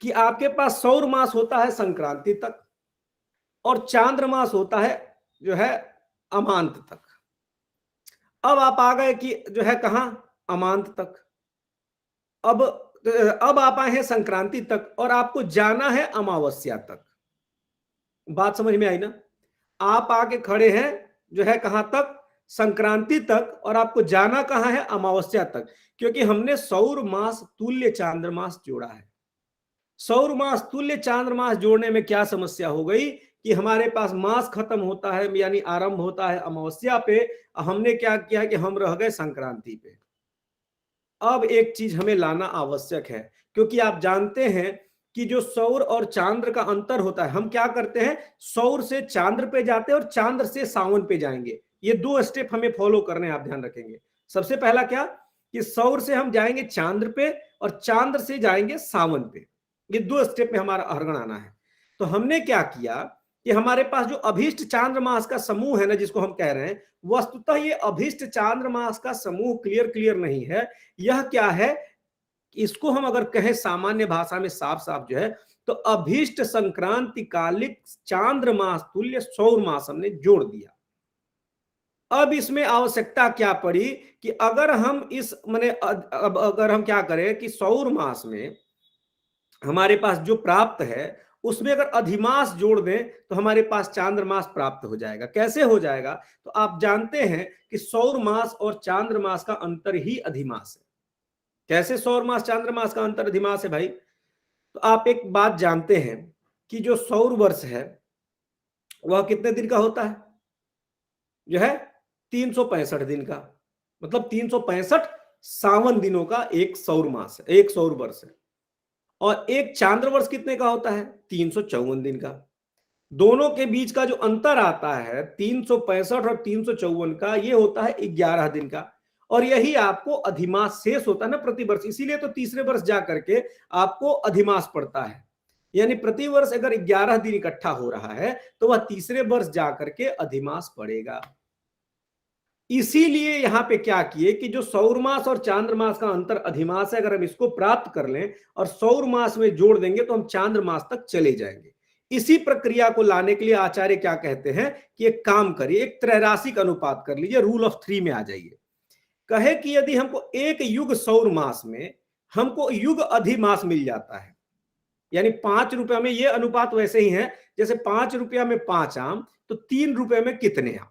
कि आपके पास सौर मास होता है संक्रांति तक और चांद्र मास होता है जो है अमांत तक। अब आप आ गए कि जो है कहां, अमांत तक। अब आप आए हैं संक्रांति तक और आपको जाना है अमावस्या तक। बात समझ में आई ना, आप आके खड़े हैं जो है कहां तक, संक्रांति तक, और आपको जाना कहां है, अमावस्या तक। क्योंकि हमने सौर मास तुल्य चांद्रमास जोड़ा है। सौर मास तुल्य चांद्रमास जोड़ने में क्या समस्या हो गई कि हमारे पास मास खत्म होता है यानी आरंभ होता है अमावस्या पे, हमने क्या किया कि हम रह गए संक्रांति पे। अब एक चीज हमें लाना आवश्यक है, क्योंकि आप जानते हैं कि जो सौर और चांद्र का अंतर होता है, हम क्या करते हैं, सौर से चांद्र पे जाते हैं और चांद्र से सावन पे जाएंगे। ये 2 स्टेप हमें फॉलो करने, आप ध्यान रखेंगे। सबसे पहला क्या कि सौर से हम जाएंगे चांद्र पे और चांद्र से जाएंगे सावन पे। ये 2 स्टेप में हमारा अहरगण आना है। तो हमने क्या किया कि हमारे पास जो अभीष्ट चांद्रमास का समूह है ना, जिसको हम कह रहे हैं, वस्तुतः ये अभीष्ट चांद्रमास का समूह क्लियर नहीं है। यह क्या है, इसको हम अगर कहें सामान्य भाषा में साफ साफ जो है, तो अभीष्ट संक्रांति कालिक चांद्रमास तुल्य सौर मास हमने जोड़ दिया। अब इसमें आवश्यकता क्या पड़ी कि अगर हम इस माने अगर हम क्या करें कि सौर मास में हमारे पास जो प्राप्त है उसमें अगर अधिमास जोड़ दें तो हमारे पास चांद्रमास प्राप्त हो जाएगा। कैसे हो जाएगा, तो आप जानते हैं कि सौर मास और चांद्रमास का अंतर ही अधिमास है। कैसे सौर मास चांद्रमास का अंतर अधिमास है भाई, तो आप एक बात जानते हैं कि जो सौर वर्ष है वह कितने दिन का होता है, जो है 365 दिन का, मतलब 365 सावन दिनों का एक सौर मास है, एक सौर वर्ष है। और एक चांद्र वर्ष कितने का होता है, 354 दिन का। दोनों के बीच का जो अंतर आता है 365 और 354 का, ये होता है 11 दिन का। और यही आपको अधिमास शेष होता है ना प्रति वर्ष, इसीलिए तो तीसरे वर्ष जा करके आपको अधिमास पड़ता है। यानी प्रति वर्ष अगर 11 दिन इकट्ठा हो रहा है तो वह तीसरे वर्ष जा करके अधिमास पड़ेगा। इसीलिए यहां पे क्या किए कि जो सौर मास और चांद्र मास का अंतर अधिमास है, अगर हम इसको प्राप्त कर लें और सौर मास में जोड़ देंगे तो हम चांद्र मास तक चले जाएंगे। इसी प्रक्रिया को लाने के लिए आचार्य क्या कहते हैं कि एक काम करिए, एक त्रैराशिक अनुपात कर लीजिए, रूल ऑफ 3 में आ जाइए। कहे कि यदि हमको एक युग सौर मास में हमको युग अधिमास मिल जाता है, यानी 5 रुपया में, ये अनुपात वैसे ही है जैसे 5 रुपया में 5 आम तो 3 रुपए में कितने आम।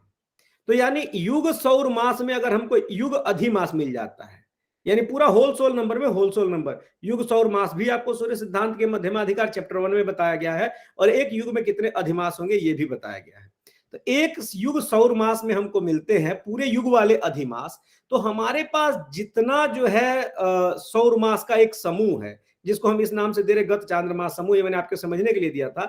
तो यानी युग सौर मास में अगर हमको युग अधिमास मिल जाता है, यानी पूरा होलसेल नंबर में होलसेल नंबर, युग सौर मास भी आपको सूर्य सिद्धांत के मध्यमाधिकार चैप्टर 1 में बताया गया है, और एक युग में कितने अधिमास होंगे ये भी बताया गया है। तो एक युग सौर मास में हमको मिलते हैं पूरे युग वाले अधिमास। तो हमारे पास जितना जो है सौर मास का एक समूह है, जिसको हम इस नाम से दे रहे गत चांद्रमास समूह, ये मैंने आपके समझने के लिए दिया था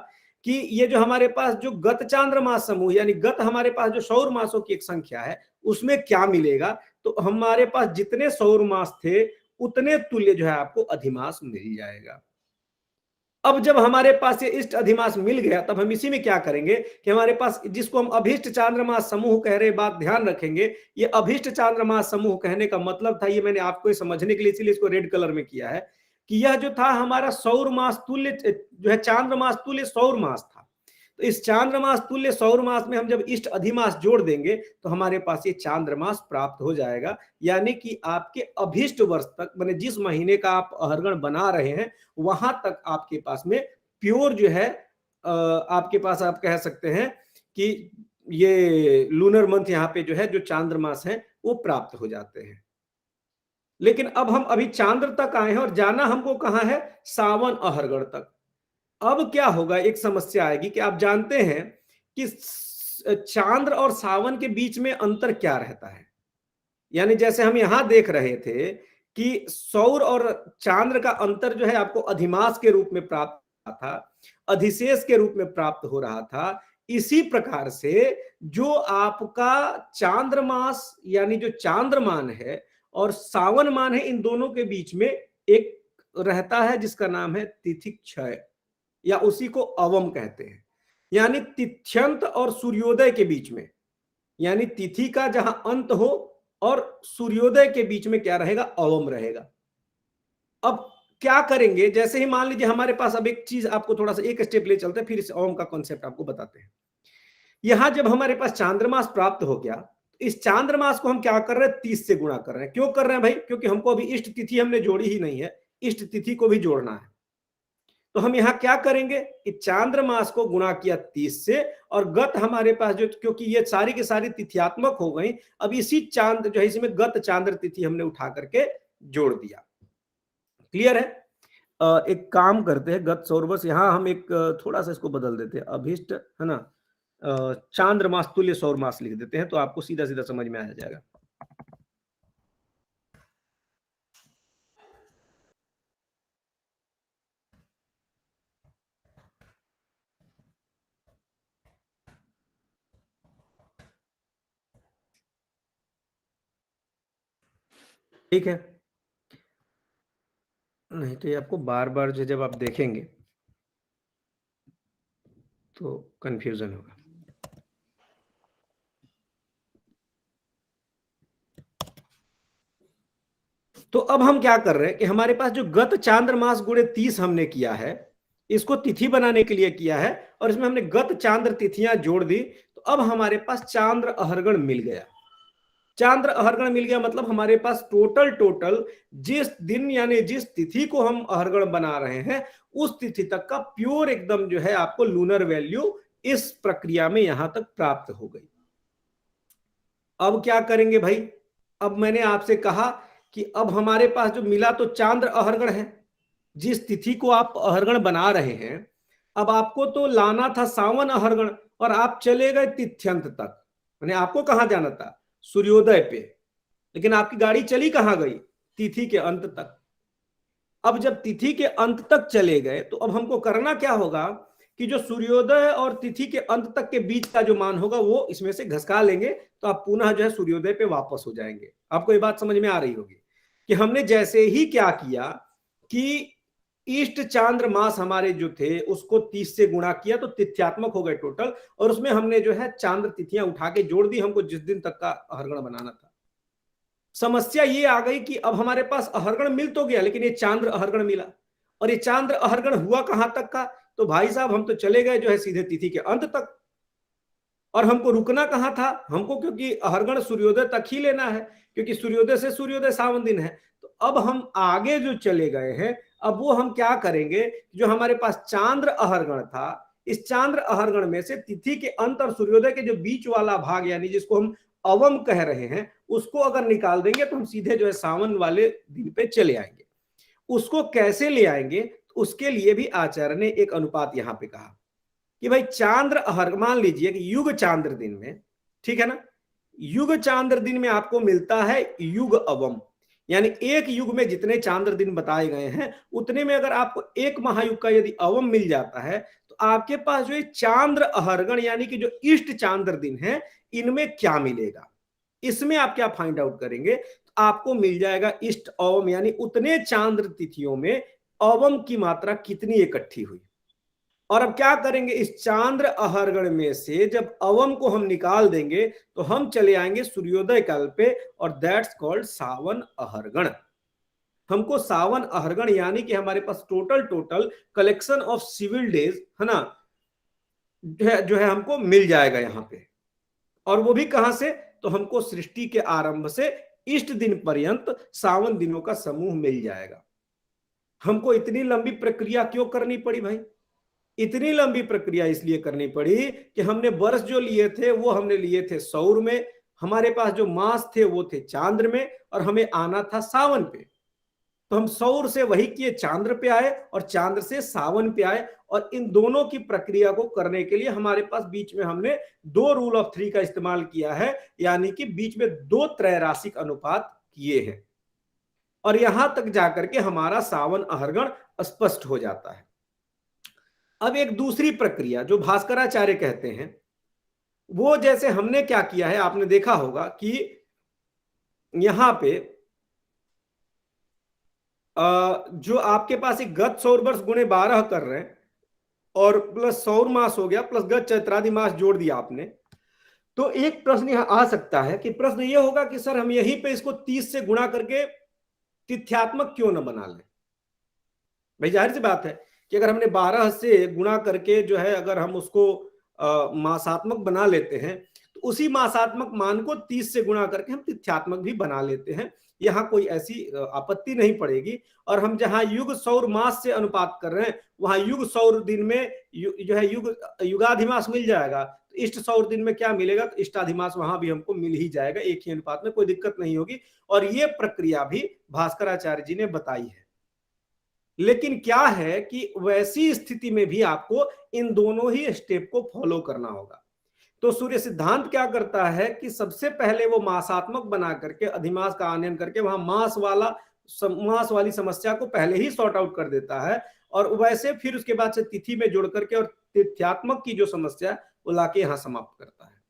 कि ये जो हमारे पास जो गत चांद्रमास समूह, यानी गत हमारे पास जो सौर मासों की एक संख्या है, उसमें क्या मिलेगा, तो हमारे पास जितने सौर मास थे उतने तुल्य जो है आपको अधिमास मिल जाएगा। अब जब हमारे पास ये इष्ट अधिमास मिल गया, तब हम इसी में क्या करेंगे कि हमारे पास जिसको हम अभिष्ट चांद्रमास समूह कह रहे, बात ध्यान रखेंगे, ये अभिष्ट चांद्रमास समूह कहने का मतलब था, ये मैंने आपको समझने के लिए इसीलिए इसको रेड कलर में किया है, कि यह जो था हमारा सौर मास तुल्य जो है चांद्रमास तुल्य सौर मास था। तो इस चांद्रमास तुल्य सौर मास में हम जब इष्ट अधिमास जोड़ देंगे तो हमारे पास ये चांद्रमास प्राप्त हो जाएगा। यानी कि आपके अभिष्ट वर्ष तक, माने जिस महीने का आप अहरगण बना रहे हैं वहां तक आपके पास में प्योर जो है आपके पास, आप कह सकते हैं कि ये लूनर मंथ यहाँ पे जो है जो चांद्रमास है वो प्राप्त हो जाते हैं। लेकिन अब हम अभी चांद्र तक आए हैं और जाना हमको कहां है, सावन अहरगण तक। अब क्या होगा, एक समस्या आएगी कि आप जानते हैं कि चांद्र और सावन के बीच में अंतर क्या रहता है। यानी जैसे हम यहां देख रहे थे कि सौर और चांद्र का अंतर जो है आपको अधिमास के रूप में प्राप्त हो रहा था, अधिशेष के रूप में प्राप्त हो रहा था। इसी प्रकार से जो आपका चांद्रमास यानी जो चांद्रमान है और सावन मान है, इन दोनों के बीच में एक रहता है जिसका नाम है तिथि क्षय, या उसी को अवम कहते हैं। यानी तिथ्यंत और सूर्योदय के बीच में, यानी तिथि का जहां अंत हो और सूर्योदय के बीच में क्या रहेगा, अवम रहेगा। अब क्या करेंगे, जैसे ही मान लीजिए हमारे पास, अब एक चीज आपको थोड़ा सा एक स्टेप ले चलते हैं, फिर इस अवम का कॉन्सेप्ट आपको बताते हैं। यहां जब हमारे पास चांद्रमास प्राप्त हो गया, इस चांद्रमास को हम क्या कर रहे हैं, 30 से गुणा कर रहे हैं। क्यों कर रहे हैं भाई, क्योंकि हमको अभी इष्ट तिथि हमने जोड़ी ही नहीं है, इष्ट तिथि को भी जोड़ना है। तो हम यहां क्या करेंगे कि चांद्रमास को गुणा किया 30 से, और गत हमारे पास जो, क्योंकि ये सारी की सारी तिथियात्मक हो गई, अब इसी चांद जो है इसमें गत चांद्र तिथि हमने उठा करके जोड़ दिया। क्लियर है। एक काम करते हैं, गत सौर वर्ष, यहां हम एक थोड़ा सा इसको बदल देते हैं, अभिष्ट है ना, चांद्रमास तुल्य सौर मास लिख देते हैं, तो आपको सीधा सीधा समझ में आ जाएगा। ठीक है, नहीं तो ये आपको बार बार जो जब आप देखेंगे तो कंफ्यूजन होगा। तो अब हम क्या कर रहे हैं कि हमारे पास जो गत चांद्रमास गुणे 30 हमने किया है, इसको तिथि बनाने के लिए किया है, और इसमें हमने गत चांद्र तिथियां जोड़ दी, तो अब हमारे पास चांद्र अहरगण मिल गया। चांद्र अहरगण मिल गया मतलब हमारे पास टोटल जिस दिन यानी जिस तिथि को हम अहरगण बना रहे हैं उस तिथि तक का प्योर एकदम जो है आपको लूनर वैल्यू इस प्रक्रिया में यहां तक प्राप्त हो गई। अब क्या करेंगे भाई, अब मैंने आपसे कहा कि अब हमारे पास जो मिला तो चांद्र अहरगण है, जिस तिथि को आप अहरगण बना रहे हैं अब आपको तो लाना था सावन अहरगण और आप चले गए तिथ्यंत तक, यानी आपको कहां जाना था? सूर्योदय पे, लेकिन आपकी गाड़ी चली कहां गई? तिथि के अंत तक। अब जब तिथि के अंत तक चले गए तो अब हमको करना क्या होगा कि जो सूर्योदय और तिथि के अंत तक के बीच का जो मान होगा वो इसमें से घसका लेंगे, तो आप पुनः जो है सूर्योदय पे वापस हो जाएंगे। आपको ये बात समझ में आ रही होगी कि हमने जैसे ही क्या किया कि ईस्ट चांद्र मास हमारे जो थे उसको 30 से गुणा किया तो तिथ्यात्मक हो गए टोटल, और उसमें हमने जो है चांद्र तिथियां उठा के जोड़ दी हमको जिस दिन तक का अहरगण बनाना था। समस्या ये आ गई कि अब हमारे पास अहरगण मिल तो गया, लेकिन ये चांद्र अहरगण मिला, और ये चांद्र अहरगण हुआ कहां तक का? तो भाई साहब हम तो चले गए जो है सीधे तिथि के अंत तक, और हमको रुकना कहां था? हमको क्योंकि अहरगण सूर्योदय तक ही लेना है, क्योंकि सूर्योदय से सूर्योदय सावन दिन है। तो अब हम आगे जो चले गए हैं, अब वो हम क्या करेंगे, जो हमारे पास चांद्र अहरगण था, इस चांद्र अहरगण में से तिथि के अंत और सूर्योदय के जो बीच वाला भाग, यानी जिसको हम अवम कह रहे हैं, उसको अगर निकाल देंगे तो हम सीधे जो है सावन वाले दिन पे चले आएंगे। उसको कैसे ले आएंगे? तो उसके लिए भी आचार्य ने एक अनुपात यहां पे कहा कि भाई चांद्र अहर, मान लीजिए कि युग चांद्र दिन में, ठीक है ना, युग चांद्र दिन में आपको मिलता है युग अवम, यानी एक युग में जितने चांद्र दिन बताए गए हैं उतने में अगर आपको एक महायुग का यदि अवम मिल जाता है तो आपके पास जो चांद्र अहरगण यानी कि जो इष्ट चांद्र दिन है इनमें क्या मिलेगा, इसमें आप क्या फाइंड आउट करेंगे? तो आपको मिल जाएगा इष्ट अवम, यानी उतने चांद्र तिथियों में अवम की मात्रा कितनी इकट्ठी हुई। और अब क्या करेंगे, इस चांद्र अहरगण में से जब अवम को हम निकाल देंगे तो हम चले आएंगे सूर्योदय काल पे, और दैट्स कॉल्ड सावन अहरगण। हमको सावन अहरगण यानी कि हमारे पास total collection of civil days है ना, जो है हमको मिल जाएगा यहां पे। और वो भी कहां से? तो हमको सृष्टि के आरंभ से इष्ट दिन पर्यंत सावन दिनों का समूह मिल जाएगा। हमको इतनी लंबी प्रक्रिया क्यों करनी पड़ी भाई? इतनी लंबी प्रक्रिया इसलिए करनी पड़ी कि हमने वर्ष जो लिए थे वो हमने लिए थे सौर में, हमारे पास जो मास थे वो थे चांद्र में, और हमें आना था सावन पे। तो हम सौर से वही किए चांद्र पे आए, और चांद्र से सावन पे आए, और इन दोनों की प्रक्रिया को करने के लिए हमारे पास बीच में हमने 2 रूल ऑफ 3 का इस्तेमाल किया है, यानी कि बीच में 2 त्रैराशिक अनुपात किए हैं, और यहां तक जाकर के हमारा सावन अहरगण स्पष्ट हो जाता है। अब एक दूसरी प्रक्रिया जो भास्कराचार्य कहते हैं, वो जैसे हमने क्या किया है आपने देखा होगा कि यहां पे जो आपके पास एक गत सौर वर्ष गुणे 12 कर रहे हैं और प्लस सौर मास हो गया प्लस गत चैत्रादि मास जोड़ दिया आपने, तो एक प्रश्न यहां आ सकता है कि प्रश्न यह होगा कि सर हम यहीं पे इसको 30 से गुणा करके तिथ्यात्मक क्यों न बना लें? भाई जाहिर सी बात है कि अगर हमने 12 से गुणा करके जो है अगर हम उसको मासात्मक बना लेते हैं तो उसी मासात्मक मान को 30 से गुणा करके हम तिथ्यात्मक भी बना लेते हैं, यहां कोई ऐसी आपत्ति नहीं पड़ेगी। और हम जहां युग सौर मास से अनुपात कर रहे हैं वहां युग सौर दिन में जो है युगाधिमास मिल जाएगा, तो इष्ट सौर दिन में क्या मिलेगा? तो इष्टाधिमास वहां भी हमको मिल ही जाएगा, एक ही अनुपात में, कोई दिक्कत नहीं होगी। और ये प्रक्रिया भी भास्कराचार्य जी ने बताई है। लेकिन क्या है कि वैसी स्थिति में भी आपको इन दोनों ही स्टेप को फॉलो करना होगा। तो सूर्य सिद्धांत क्या करता है कि सबसे पहले वो मासात्मक बना करके अधिमास का आनयन करके वहां मास वाली समस्या को पहले ही सॉर्ट आउट कर देता है, और वैसे फिर उसके बाद से तिथि में जोड़ करके और तिथ्यात्मक की जो समस्या वो लाके यहां समाप्त करता है।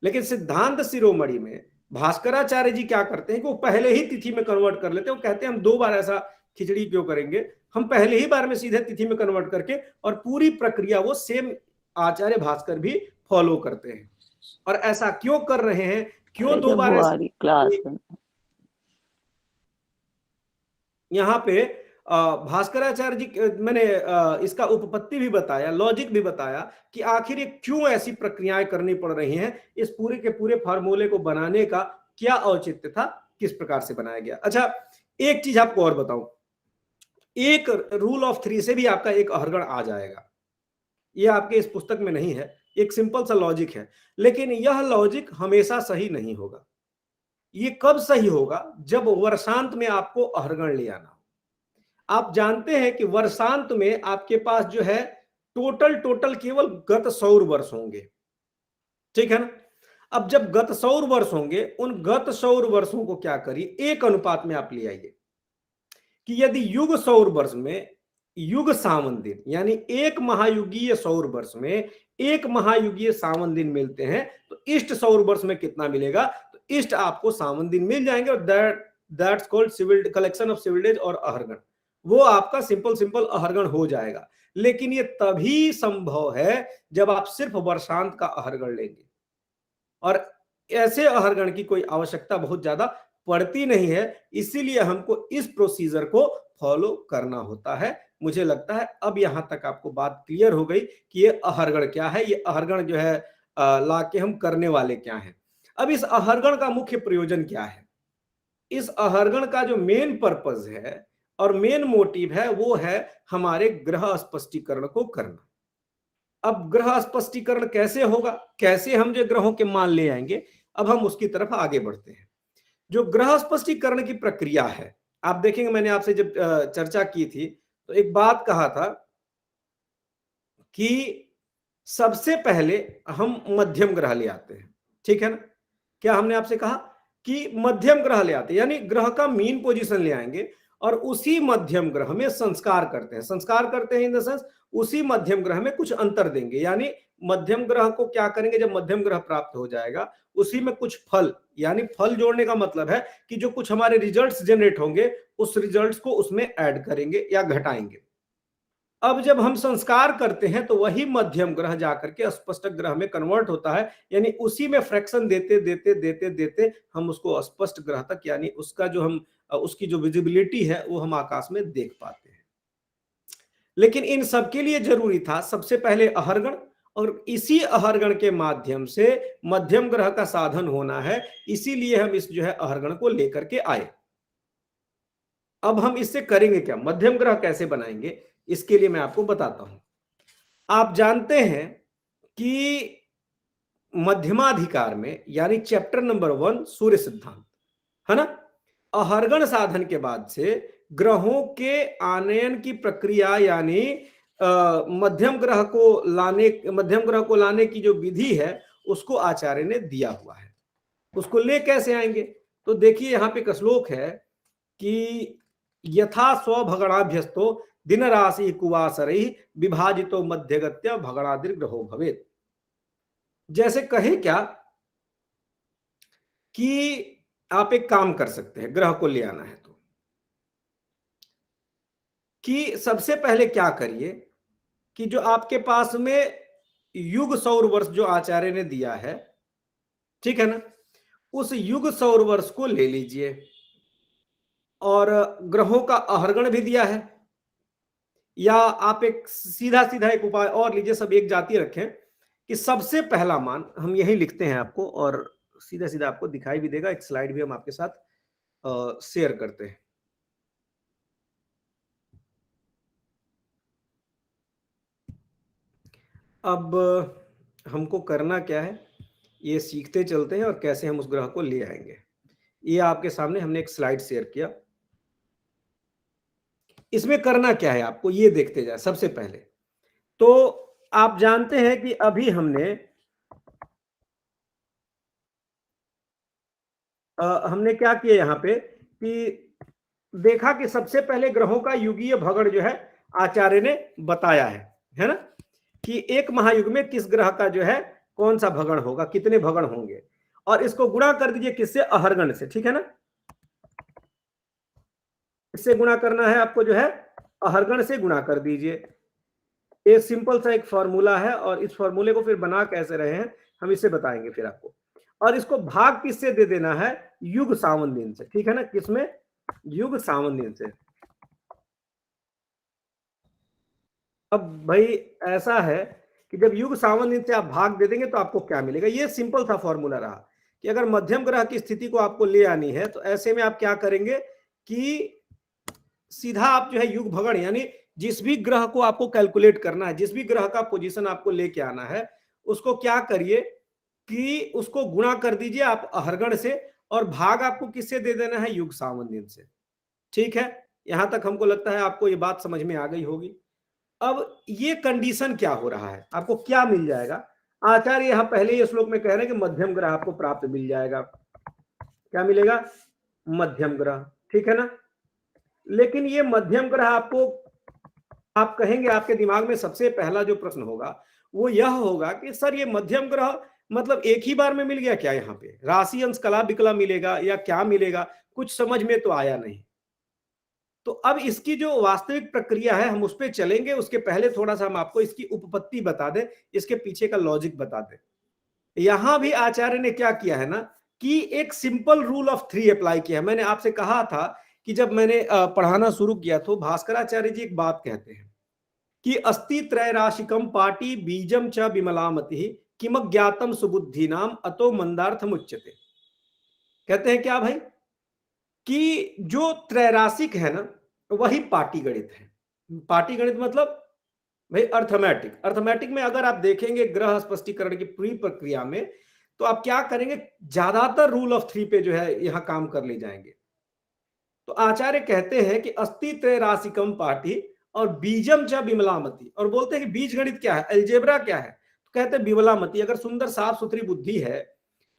लेकिन सिद्धांत शिरोमणि में भास्कराचार्य जी क्या करते हैं कि वो पहले ही तिथि में कन्वर्ट कर लेते हैं। वो कहते हैं हम 2 बार ऐसा खिचड़ी क्यों करेंगे, हम पहले ही बार में सीधे तिथि में कन्वर्ट करके, और पूरी प्रक्रिया वो सेम आचार्य भास्कर भी फॉलो करते हैं। और ऐसा क्यों कर रहे हैं, क्यों 2 बार यहाँ पे भास्कराचार्य जी मैंने इसका उपपत्ति भी बताया, लॉजिक भी बताया कि आखिर ये क्यों ऐसी प्रक्रियाएं करनी पड़ रही हैं, इस पूरे के पूरे फार्मूले को बनाने का क्या औचित्य था, किस प्रकार से बनाया गया। अच्छा एक चीज आपको और बताऊं, एक रूल ऑफ 3 से भी आपका एक अहरगण आ जाएगा, ये आपके इस पुस्तक में नहीं है, एक सिंपल सा लॉजिक है, लेकिन यह लॉजिक हमेशा सही नहीं होगा। ये कब सही होगा? जब वर्षांत में आपको अहरगण ले आना हो। आप जानते हैं कि वर्षांत में आपके पास जो है टोटल केवल गत सौर वर्ष होंगे, ठीक है ना। अब जब गत सौर वर्ष होंगे, उन गत सौर वर्षों को क्या करिए, एक अनुपात में आप ले आइए कि यदि युग सौर वर्ष में युग सावन दिन यानी एक महायुगीय सौर वर्ष में एक महायुगीय सावन दिन मिलते हैं, तो इष्ट सौर वर्ष में कितना मिलेगा, तो इष्ट आपको सावन दिन मिल जाएंगे, और that's called civil collection of civil days और अहरगण, वो आपका सिंपल अहरगण हो जाएगा। लेकिन ये तभी संभव है जब आप सिर्फ वर्षांत का अहरगण लेंगे, और ऐसे अहरगण की कोई आवश्यकता बहुत ज्यादा पड़ती नहीं है, इसीलिए हमको इस प्रोसीजर को फॉलो करना होता है। मुझे लगता है अब यहां तक आपको बात क्लियर हो गई कि ये अहरगण क्या है, ये अहरगण जो है ला के हम करने वाले क्या हैं। अब इस अहरगण का मुख्य प्रयोजन क्या है, इस अहरगण का जो मेन पर्पज है और मेन मोटिव है वो है हमारे ग्रह स्पष्टीकरण को करना। अब ग्रह स्पष्टीकरण कैसे होगा, कैसे हम जो ग्रहों के मान ले आएंगे, अब हम उसकी तरफ आगे बढ़ते हैं। जो ग्रह स्पष्टीकरण की प्रक्रिया है, आप देखेंगे मैंने आपसे जब चर्चा की थी तो एक बात कहा था कि सबसे पहले हम मध्यम ग्रह ले आते हैं, ठीक है ना। क्या हमने आपसे कहा कि मध्यम ग्रह ले आते हैं, यानी ग्रह का मीन पोजीशन ले आएंगे और उसी मध्यम ग्रह में संस्कार करते हैं। संस्कार करते हैं इन द सेंस उसी मध्यम ग्रह में कुछ अंतर देंगे, यानी मध्यम ग्रह को क्या करेंगे, जब मध्यम ग्रह प्राप्त हो जाएगा उसी में कुछ फल, यानी फल जोड़ने का मतलब है कि जो कुछ हमारे रिजल्ट्स जनरेट होंगे उस रिजल्ट्स को उसमें ऐड करेंगे या घटाएंगे। अब जब हम संस्कार करते हैं तो वही मध्यम ग्रह जाकर के स्पष्ट ग्रह में कन्वर्ट होता है, यानी उसी में फ्रैक्शन देते देते देते देते हम उसको स्पष्ट ग्रह तक, यानी उसका जो हम उसकी जो विजिबिलिटी है वो हम आकाश में देख पाते हैं। लेकिन इन सबके लिए जरूरी था सबसे पहले अहरगण, और इसी अहरगण के माध्यम से मध्यम ग्रह का साधन होना है, इसीलिए हम इस जो है अहरगण को लेकर के आए। अब हम इससे करेंगे क्या, मध्यम ग्रह कैसे बनाएंगे, इसके लिए मैं आपको बताता हूं। आप जानते हैं कि मध्यमाधिकार में यानी चैप्टर नंबर 1 सूर्य सिद्धांत है ना, अहरगण साधन के बाद से ग्रहों के आनयन की प्रक्रिया यानी मध्यम ग्रह को लाने की जो विधि है उसको आचार्य ने दिया हुआ है। उसको ले कैसे आएंगे, तो देखिए यहां पे एक श्लोक है कि यथा स्वभगणाभ्यस्तो दिन राशि कुवासरैः विभाजितो मध्यगत्य भगणादिर ग्रहो भवेत्। जैसे कहे क्या कि आप एक काम कर सकते हैं, ग्रह को ले आना है तो कि सबसे पहले क्या करिए कि जो आपके पास में युग सौर वर्ष जो आचार्य ने दिया है, ठीक है ना, उस युग सौर वर्ष को ले लीजिए, और ग्रहों का अहरगण भी दिया है, या आप एक सीधा एक उपाय और लीजिए, सब एक जाति रखें कि सबसे पहला मान हम यही लिखते हैं आपको, और सीधा आपको दिखाई भी देगा, एक स्लाइड भी हम आपके साथ शेयर करते हैं। अब हमको करना क्या है, ये सीखते चलते हैं और कैसे हम उस ग्रह को ले आएंगे। ये आपके सामने हमने एक स्लाइड शेयर किया, इसमें करना क्या है आपको ये देखते जाए। सबसे पहले तो आप जानते हैं कि अभी हमने क्या किया यहाँ पे कि देखा कि सबसे पहले ग्रहों का युगीय भगण जो है आचार्य ने बताया है ना, कि एक महायुग में किस ग्रह का जो है कौन सा भगण होगा, कितने भगण होंगे, और इसको गुणा कर दीजिए किससे, अहरगण से, ठीक है ना। इससे गुणा करना है आपको, जो है अहरगण से गुणा कर दीजिए। एक सिंपल सा एक फॉर्मूला है, और इस फॉर्मूले को फिर बना कैसे रहे हैं हम इसे बताएंगे फिर आपको। और इसको भाग किससे दे देना है, युग सावन दिन से, ठीक है ना, किसमें, युग सावन दिन से। अब भाई ऐसा है कि जब युग सावन दिन से आप भाग दे देंगे तो आपको क्या मिलेगा, ये सिंपल सा फॉर्मूला रहा कि अगर मध्यम ग्रह की स्थिति को आपको ले आनी है तो ऐसे में आप क्या करेंगे कि सीधा आप जो है युग भगण यानी जिस भी ग्रह को आपको कैलकुलेट करना है, जिस भी ग्रह का पोजीशन आपको लेके आना है, उसको क्या करिए कि उसको गुणा कर दीजिए आप अहरगण से, और भाग आपको किससे दे देना है, युग सावन दिन से। ठीक है, यहां तक हमको लगता है आपको ये बात समझ में आ गई होगी। अब ये कंडीशन क्या हो रहा है, आपको क्या मिल जाएगा? आचार्य यहां पहले ही श्लोक में कह रहे हैं कि मध्यम ग्रह आपको प्राप्त मिल जाएगा। क्या मिलेगा? मध्यम ग्रह, ठीक है ना। लेकिन ये मध्यम ग्रह आपको, आप कहेंगे, आपके दिमाग में सबसे पहला जो प्रश्न होगा वो यह होगा कि सर ये मध्यम ग्रह मतलब एक ही बार में मिल गया क्या? यहाँ पे राशि अंश कला विकला मिलेगा या क्या मिलेगा? कुछ समझ में तो आया नहीं। तो अब इसकी जो वास्तविक प्रक्रिया है हम उस पर चलेंगे, उसके पहले थोड़ा सा हम आपको इसकी उपपत्ति बता दें, इसके पीछे का लॉजिक बता दें। यहां भी आचार्य ने क्या किया है ना कि एक सिंपल रूल ऑफ 3 अप्लाई किया है। मैंने आपसे कहा था कि जब मैंने पढ़ाना शुरू किया तो भास्कराचार्य जी एक बात कहते हैं कि अस्ति त्रैराशिकम पाटी बीजम च विमलामति किम ज्ञातम सुबुद्धि नाम अतो मंदार्थम उच्यते। कहते हैं क्या भाई कि जो त्रैराशिक है ना वही पाटी गणित है। पाटी गणित मतलब भाई अर्थमेटिक। अर्थमेटिक में अगर आप देखेंगे ग्रह स्पष्टीकरण की पूरी प्रक्रिया में तो आप क्या करेंगे, ज्यादातर रूल ऑफ 3 पे जो है यहां काम कर ले जाएंगे। तो आचार्य कहते हैं कि अस्ति त्रैराशिकम पाटी और बीजम च विमलामति, और बोलते हैं कि बीज गणित क्या है, अलजेब्रा क्या है, तो कहते हैं विमलामति। अगर सुंदर साफ सुथरी बुद्धि है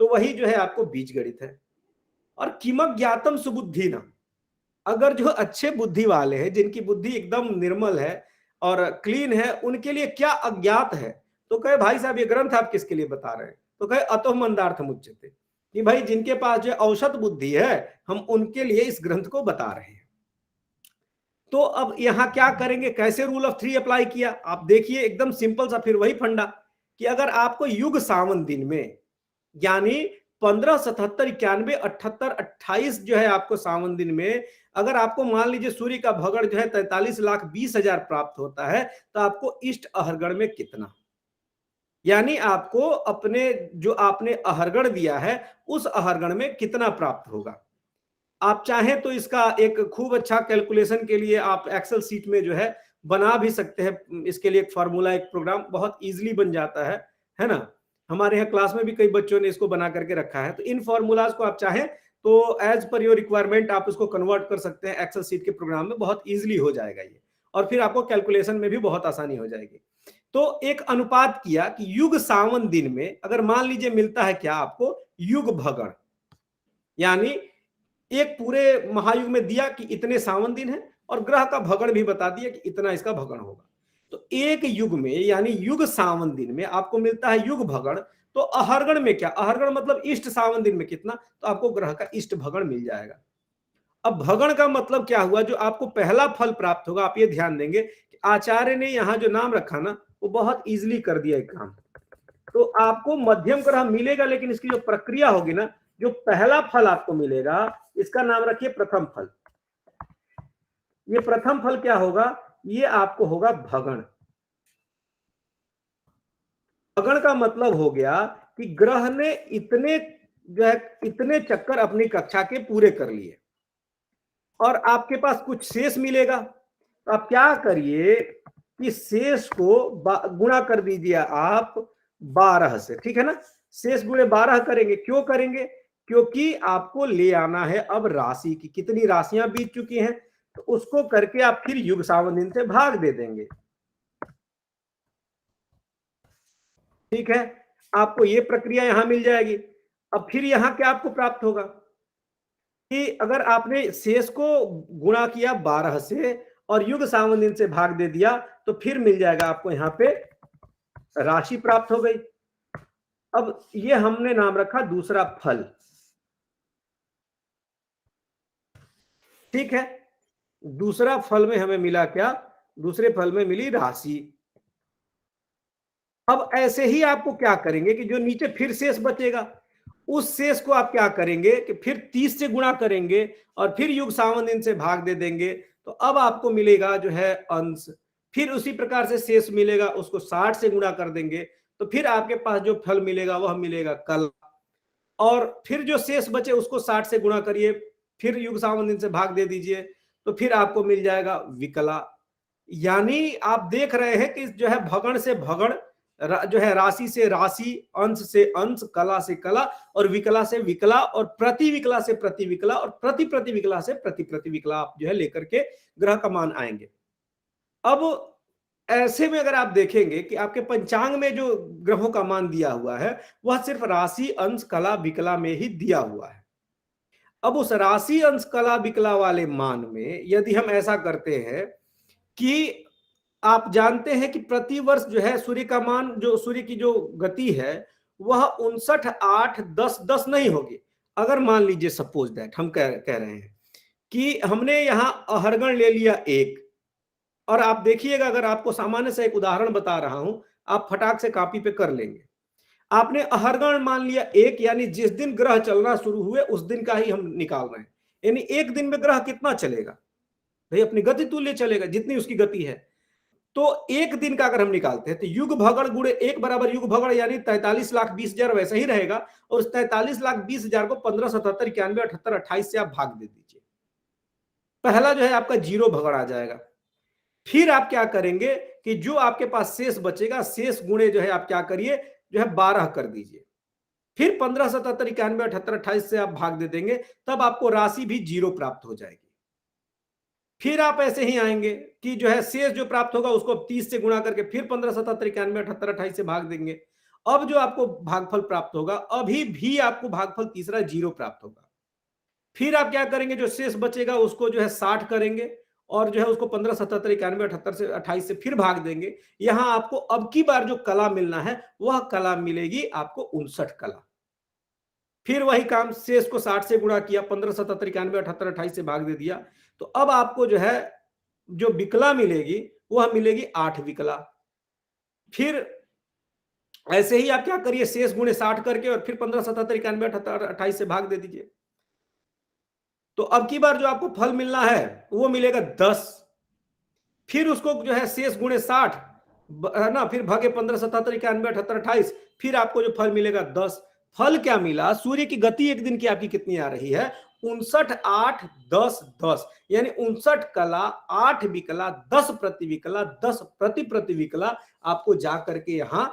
तो वही जो है आपको बीज गणित है। और किमक ज्ञातम सुबुद्धि ना, अगर जो अच्छे बुद्धि वाले हैं, जिनकी बुद्धि एकदम निर्मल है और क्लीन है, उनके लिए क्या अज्ञात है, तो कहे भाई साहब ये ग्रंथ आप किसके लिए बता रहे हैं? तो कहे अतो मंदार्थम उच्यते, कि भाई जिनके पास जो औसत बुद्धि है हम उनके लिए इस ग्रंथ को बता रहे हैं। तो अब यहां क्या करेंगे, कैसे रूल ऑफ 3 अप्लाई किया आप देखिए, एकदम सिंपल सा, फिर वही फंडा कि अगर आपको युग सावन दिन में यानी 15, 77, 91, 78, 28 जो है आपको सावन दिन में अगर आपको मान लीजिए सूर्य का भगड़ जो है 43,20,000 प्राप्त होता है तो आपको इष्ट अहरगण में कितना, यानी आपको अपने जो आपने अहरगण दिया है उस अहरगण में कितना प्राप्त होगा। आप चाहें तो इसका एक खूब अच्छा कैलकुलेशन के लिए आप एक्सेल सीट में जो है बना भी सकते हैं। इसके लिए एक फार्मूला, एक प्रोग्राम बहुत इजीली बन जाता है ना। हमारे यहाँ क्लास में भी कई बच्चों ने इसको बना करके रखा है। तो इन फॉर्मूलाज को आप चाहें तो एज पर योर रिक्वायरमेंट आप उसको कन्वर्ट कर सकते हैं एक्सेल सीट के प्रोग्राम में, बहुत इजीली हो जाएगा ये, और फिर आपको कैलकुलेशन में भी बहुत आसानी हो जाएगी। तो एक अनुपात किया कि युग सावन दिन में अगर मान लीजिए मिलता है क्या आपको, युग भगण, यानी एक पूरे महायुग में दिया कि इतने सावन दिन है और ग्रह का भगण भी बता दिया कि इतना इसका भगण होगा। तो एक युग में यानी युग सावन दिन में आपको मिलता है युग भगण, तो अहरगण में क्या, अहरगण मतलब इष्ट सावन दिन में कितना, तो आपको ग्रह का इष्ट भगण मिल जाएगा। अब भगण का मतलब क्या हुआ, जो आपको पहला फल प्राप्त होगा, आप ये ध्यान देंगे कि आचार्य ने यहां जो नाम रखा ना वो बहुत इजीली कर दिया एक काम। तो आपको मध्यम ग्रह मिलेगा, लेकिन इसकी जो प्रक्रिया होगी ना, जो पहला फल आपको मिलेगा इसका नाम रखिए प्रथम फल। ये प्रथम फल क्या होगा, ये आपको होगा भगण। भगण का मतलब हो गया कि ग्रह ने इतने जो है इतने चक्कर अपनी कक्षा के पूरे कर लिए और आपके पास कुछ शेष मिलेगा। तो आप क्या करिए कि शेष को गुणा कर दीजिए आप 12 से, ठीक है ना। शेष गुणे 12 करेंगे, क्यों करेंगे, क्योंकि आपको ले आना है अब राशि की, कितनी राशियां बीत चुकी हैं, तो उसको करके आप फिर युग सावन दिन से भाग दे देंगे। ठीक है, आपको ये प्रक्रिया यहां मिल जाएगी। अब फिर यहां क्या आपको प्राप्त होगा कि अगर आपने शेष को गुणा किया 12 से और युग सावन दिन से भाग दे दिया तो फिर मिल जाएगा आपको यहां पे राशि प्राप्त हो गई। अब ये हमने नाम रखा दूसरा फल, ठीक है। दूसरा फल में हमें मिला क्या, दूसरे फल में मिली राशि। अब ऐसे ही आपको क्या करेंगे कि जो नीचे फिर शेष बचेगा उस शेष को आप क्या करेंगे कि फिर 30 से गुणा करेंगे और फिर युग सावन दिन से भाग दे देंगे, तो अब आपको मिलेगा जो है अंश। फिर उसी प्रकार से शेष मिलेगा, उसको 60 से गुणा कर देंगे तो फिर आपके पास जो फल मिलेगा वह मिलेगा कल। और फिर जो शेष बचे उसको 60 से गुणा करिए, फिर युग सावन दिन से भाग दे दीजिए तो फिर आपको मिल जाएगा विकला। यानी आप देख रहे हैं कि जो है भगण से भगण, जो है राशि से राशि, अंश से अंश, कला से कला और विकला से विकला और प्रति विकला से प्रति विकला और प्रति प्रति विकला से प्रति प्रति विकला आप जो है लेकर के ग्रह का मान आएंगे। अब ऐसे में अगर आप देखेंगे कि आपके पंचांग में जो ग्रहों का मान दिया हुआ है वह सिर्फ राशि, अंश, कला, विकला में ही दिया हुआ है। अब उस राशि, अंश, कला, विकला वाले मान में यदि हम ऐसा करते हैं कि आप जानते हैं कि प्रति वर्ष जो है सूर्य का मान, जो सूर्य की जो गति है वह 59, 8, 10, 10 नहीं होगी। अगर मान लीजिए सपोज दैट हम कह रहे हैं कि हमने यहां अहरगण ले लिया 1, और आप देखिएगा, अगर आपको सामान्य से एक उदाहरण बता रहा हूं, आप फटाक से कॉपी पे कर लेंगे। आपने अहरगण मान लिया 1, यानी जिस दिन ग्रह चलना शुरू हुए उस दिन का ही हम निकाल रहे हैं। यानी एक दिन में ग्रह कितना चलेगा भाई, अपनी गति तुल्य चलेगा जितनी उसकी गति है। तो एक दिन का अगर हम निकालते हैं तो युग भगड़ गुणे 1 बराबर युग भगड़, यानी 43,20,000 वैसा ही रहेगा। और उस 43,20,000 को 15, 77, 91, 78, 28 से आप भाग दे दीजिए। पहला जो है आपका 0 भगड़ आ जाएगा। फिर आप क्या करेंगे कि जो आपके पास शेष बचेगा, शेष गुणे जो है आप क्या करिए, जो है 12 कर दीजिए। फिर 15, 77, 91, 78, 28 से आप भाग दे देंगे, तब आपको राशि भी 0 प्राप्त हो जाएगी। फिर आप ऐसे ही आएंगे कि जो है शेष जो प्राप्त होगा उसको 30 से गुणा करके फिर 15, 77, 91, 78, 28 से भाग देंगे। अब जो आपको भागफल प्राप्त होगा, अभी भी आपको भागफल तीसरा 0 प्राप्त होगा। फिर आप क्या करेंगे, जो शेष बचेगा उसको जो है 60 करेंगे और जो है उसको 15, 77, 91, 78 से 28 से फिर भाग देंगे। यहां आपको अब की बार जो कला मिलना है वह कला मिलेगी आपको 59 कला। फिर वही काम, शेष को 60 से गुणा किया, 15, 77, 91, 78, 28 से भाग दे दिया। तो अब आपको जो है जो विकला मिलेगी वह मिलेगी 8 विकला। फिर ऐसे ही आप क्या करिए, शेष गुणे 60 करके और फिर 15, 77, 91, 78, 28 से भाग दे दीजिए। तो अब की बार जो आपको फल मिलना है वो मिलेगा 10। फिर उसको जो है शेष गुणे 60 है ना, फिर भागे 15, 77, 91, 78, 28, फिर आपको जो फल मिलेगा 10। फल क्या मिला, सूर्य की गति एक दिन की आपकी कितनी आ रही है, 59, 8, 10, 10, यानी 59 कला, 8 विकला, 10 प्रति विकला, 10 प्रति विकला आपको जाकर के यहां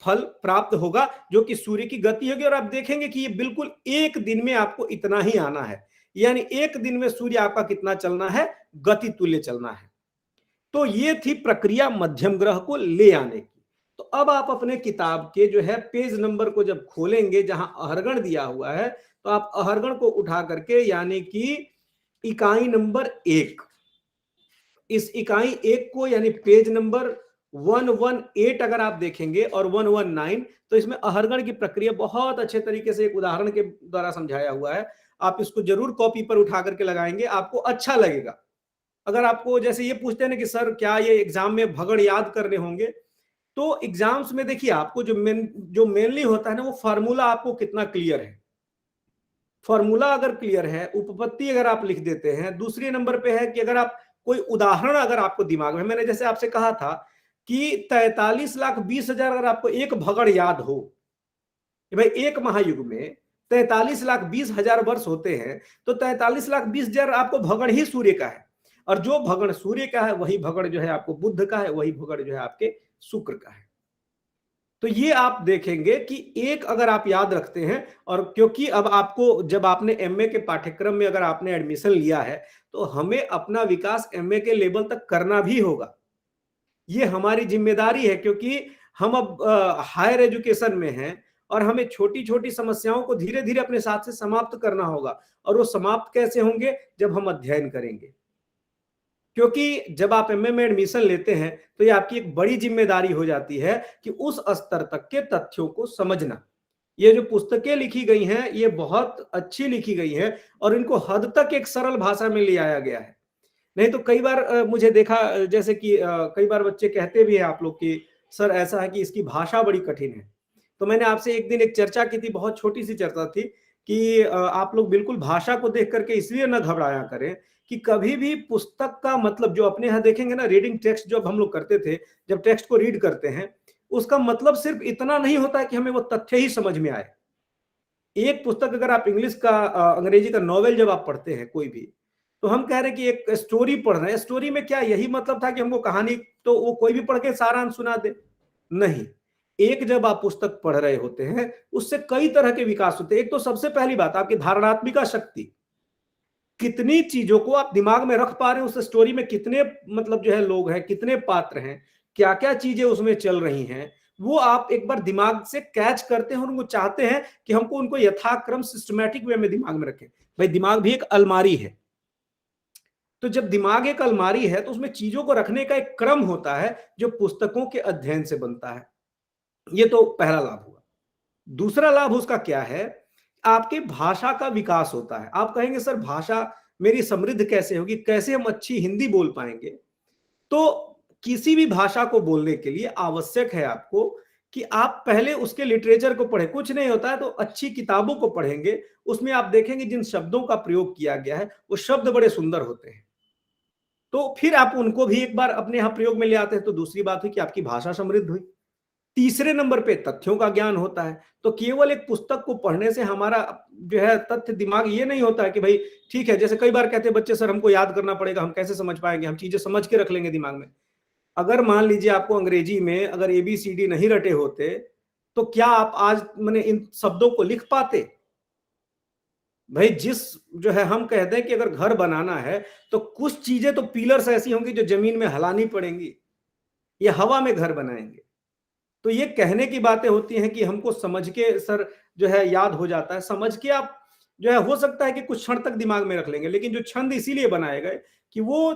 फल प्राप्त होगा, जो कि सूर्य की गति होगी। और आप देखेंगे कि ये बिल्कुल एक दिन में आपको इतना ही आना है, यानी एक दिन में सूर्य आपका कितना चलना है, गति तुल्य चलना है। तो ये थी प्रक्रिया मध्यम ग्रह को ले आने की। तो अब आप अपने किताब के जो है पेज नंबर को जब खोलेंगे, जहां अहरगण दिया हुआ है, तो आप अहरगण को उठा करके, यानी कि इकाई नंबर 1, इस इकाई 1 को, यानी पेज नंबर 118 अगर आप देखेंगे और 119, तो इसमें अहरगण की प्रक्रिया बहुत अच्छे तरीके से एक उदाहरण के द्वारा समझाया हुआ है। आप इसको जरूर कॉपी पर उठा करके लगाएंगे, आपको अच्छा लगेगा। अगर आपको जैसे ये पूछते हैं ना कि सर क्या ये एग्जाम में भगड़ याद करने होंगे, तो एग्जाम्स में देखिए आपको जो मेनली होता है ना, वो फार्मूला आपको कितना क्लियर है। फार्मूला अगर क्लियर है, उपपत्ति अगर आप लिख देते हैं, दूसरे नंबर पे है कि अगर आप कोई उदाहरण अगर आपको दिमाग में, मैंने जैसे आपसे कहा था कि 43,20,000 अगर आपको एक भगड़ याद हो कि भाई एक महायुग में 43,20,000 वर्ष होते हैं, तो 43,20,000 आपको भगड़ ही सूर्य का है, और जो भगड़ सूर्य का है वही भगड़ जो है आपको बुध का है, वही भगड़ जो है आपके शुक्र का है। तो ये आप देखेंगे कि एक अगर आप याद रखते हैं, और क्योंकि अब आपको जब आपने एमए के पाठ्यक्रम में अगर आपने एडमिशन लिया है, तो हमें अपना विकास एमए के लेवल तक करना भी होगा। ये हमारी जिम्मेदारी है, क्योंकि हम अब हायर एजुकेशन में हैं और हमें छोटी छोटी समस्याओं को धीरे धीरे अपने साथ से समाप्त करना होगा। और वो समाप्त कैसे होंगे, जब हम अध्ययन करेंगे। क्योंकि जब आप एमए में एडमिशन लेते हैं तो ये आपकी एक बड़ी जिम्मेदारी हो जाती है कि उस स्तर तक के तथ्यों को समझना। ये जो पुस्तकें लिखी गई हैं ये बहुत अच्छी लिखी गई हैं, और इनको हद तक एक सरल भाषा में ले आया गया है। नहीं तो कई बार मुझे देखा, जैसे कि कई बार बच्चे कहते भी हैं आप लोग कि सर ऐसा है कि इसकी भाषा बड़ी कठिन है। तो मैंने आपसे एक दिन एक चर्चा की थी, बहुत छोटी सी चर्चा थी, कि आप लोग बिल्कुल भाषा को देख करके इसलिए न घबराया करें कि कभी भी पुस्तक का मतलब, जो अपने यहाँ देखेंगे ना, रीडिंग टेक्स्ट जब हम लोग करते थे, जब टेक्स्ट को रीड करते हैं, उसका मतलब सिर्फ इतना नहीं होता है कि हमें वो तथ्य ही समझ में आए। एक पुस्तक अगर आप इंग्लिश का अंग्रेजी का नॉवेल जब आप पढ़ते हैं कोई भी, तो हम कह रहे हैं कि एक स्टोरी पढ़ रहे हैं, स्टोरी में क्या यही मतलब था कि हमको कहानी तो वो कोई भी पढ़ के सारांश सुना दे? नहीं। एक जब आप पुस्तक पढ़ रहे होते हैं, उससे कई तरह के विकास होते हैं। एक तो सबसे पहली बात आपकी धारणात्मिका शक्ति, कितनी चीजों को आप दिमाग में रख पा रहे हैं, उस स्टोरी में कितने मतलब जो है लोग हैं, कितने पात्र हैं, क्या क्या चीजें उसमें चल रही हैं, वो आप एक बार दिमाग से कैच करते हैं और उनको चाहते हैं कि हमको उनको यथाक्रम सिस्टमैटिक वे में दिमाग में रखें। भाई दिमाग भी एक अलमारी है, तो जब दिमाग एक अलमारी है तो उसमें चीजों को रखने का एक क्रम होता है जो पुस्तकों के अध्ययन से बनता है। ये तो पहला लाभ हुआ। दूसरा लाभ उसका क्या है, आपके भाषा का विकास होता है। आप कहेंगे सर भाषा मेरी समृद्ध कैसे होगी, कैसे हम अच्छी हिंदी बोल पाएंगे? तो किसी भी भाषा को बोलने के लिए आवश्यक है आपको कि आप पहले उसके लिटरेचर को पढ़ें। कुछ नहीं होता है तो अच्छी किताबों को पढ़ेंगे, उसमें आप देखेंगे जिन शब्दों का प्रयोग किया गया है वो शब्द बड़े सुंदर होते हैं, तो फिर आप उनको भी एक बार अपने यहाँ प्रयोग में ले आते हैं, तो दूसरी बात हुई कि आपकी भाषा समृद्ध हुई। तीसरे नंबर पे तथ्यों का ज्ञान होता है। तो केवल एक पुस्तक को पढ़ने से हमारा जो है तथ्य दिमाग ये नहीं होता है कि भाई ठीक है, जैसे कई बार कहते हैं बच्चे सर हमको याद करना पड़ेगा, हम कैसे समझ पाएंगे, हम चीजें समझ के रख लेंगे दिमाग में। अगर मान लीजिए आपको अंग्रेजी में अगर ABCD नहीं रटे होते तो क्या आप आज मैंने इन शब्दों को लिख पाते? भाई जिस जो है हम कहते हैं कि अगर घर बनाना है तो कुछ चीजें तो पिलर्स ऐसी होंगी जो जमीन में हिलानी पड़ेंगी, ये हवा में घर बनाएंगे। तो ये कहने की बातें होती हैं कि हमको समझ के सर जो है याद हो जाता है, समझ के आप जो है हो सकता है कि कुछ क्षण तक दिमाग में रख लेंगे, लेकिन जो छंद इसीलिए बनाए गए कि वो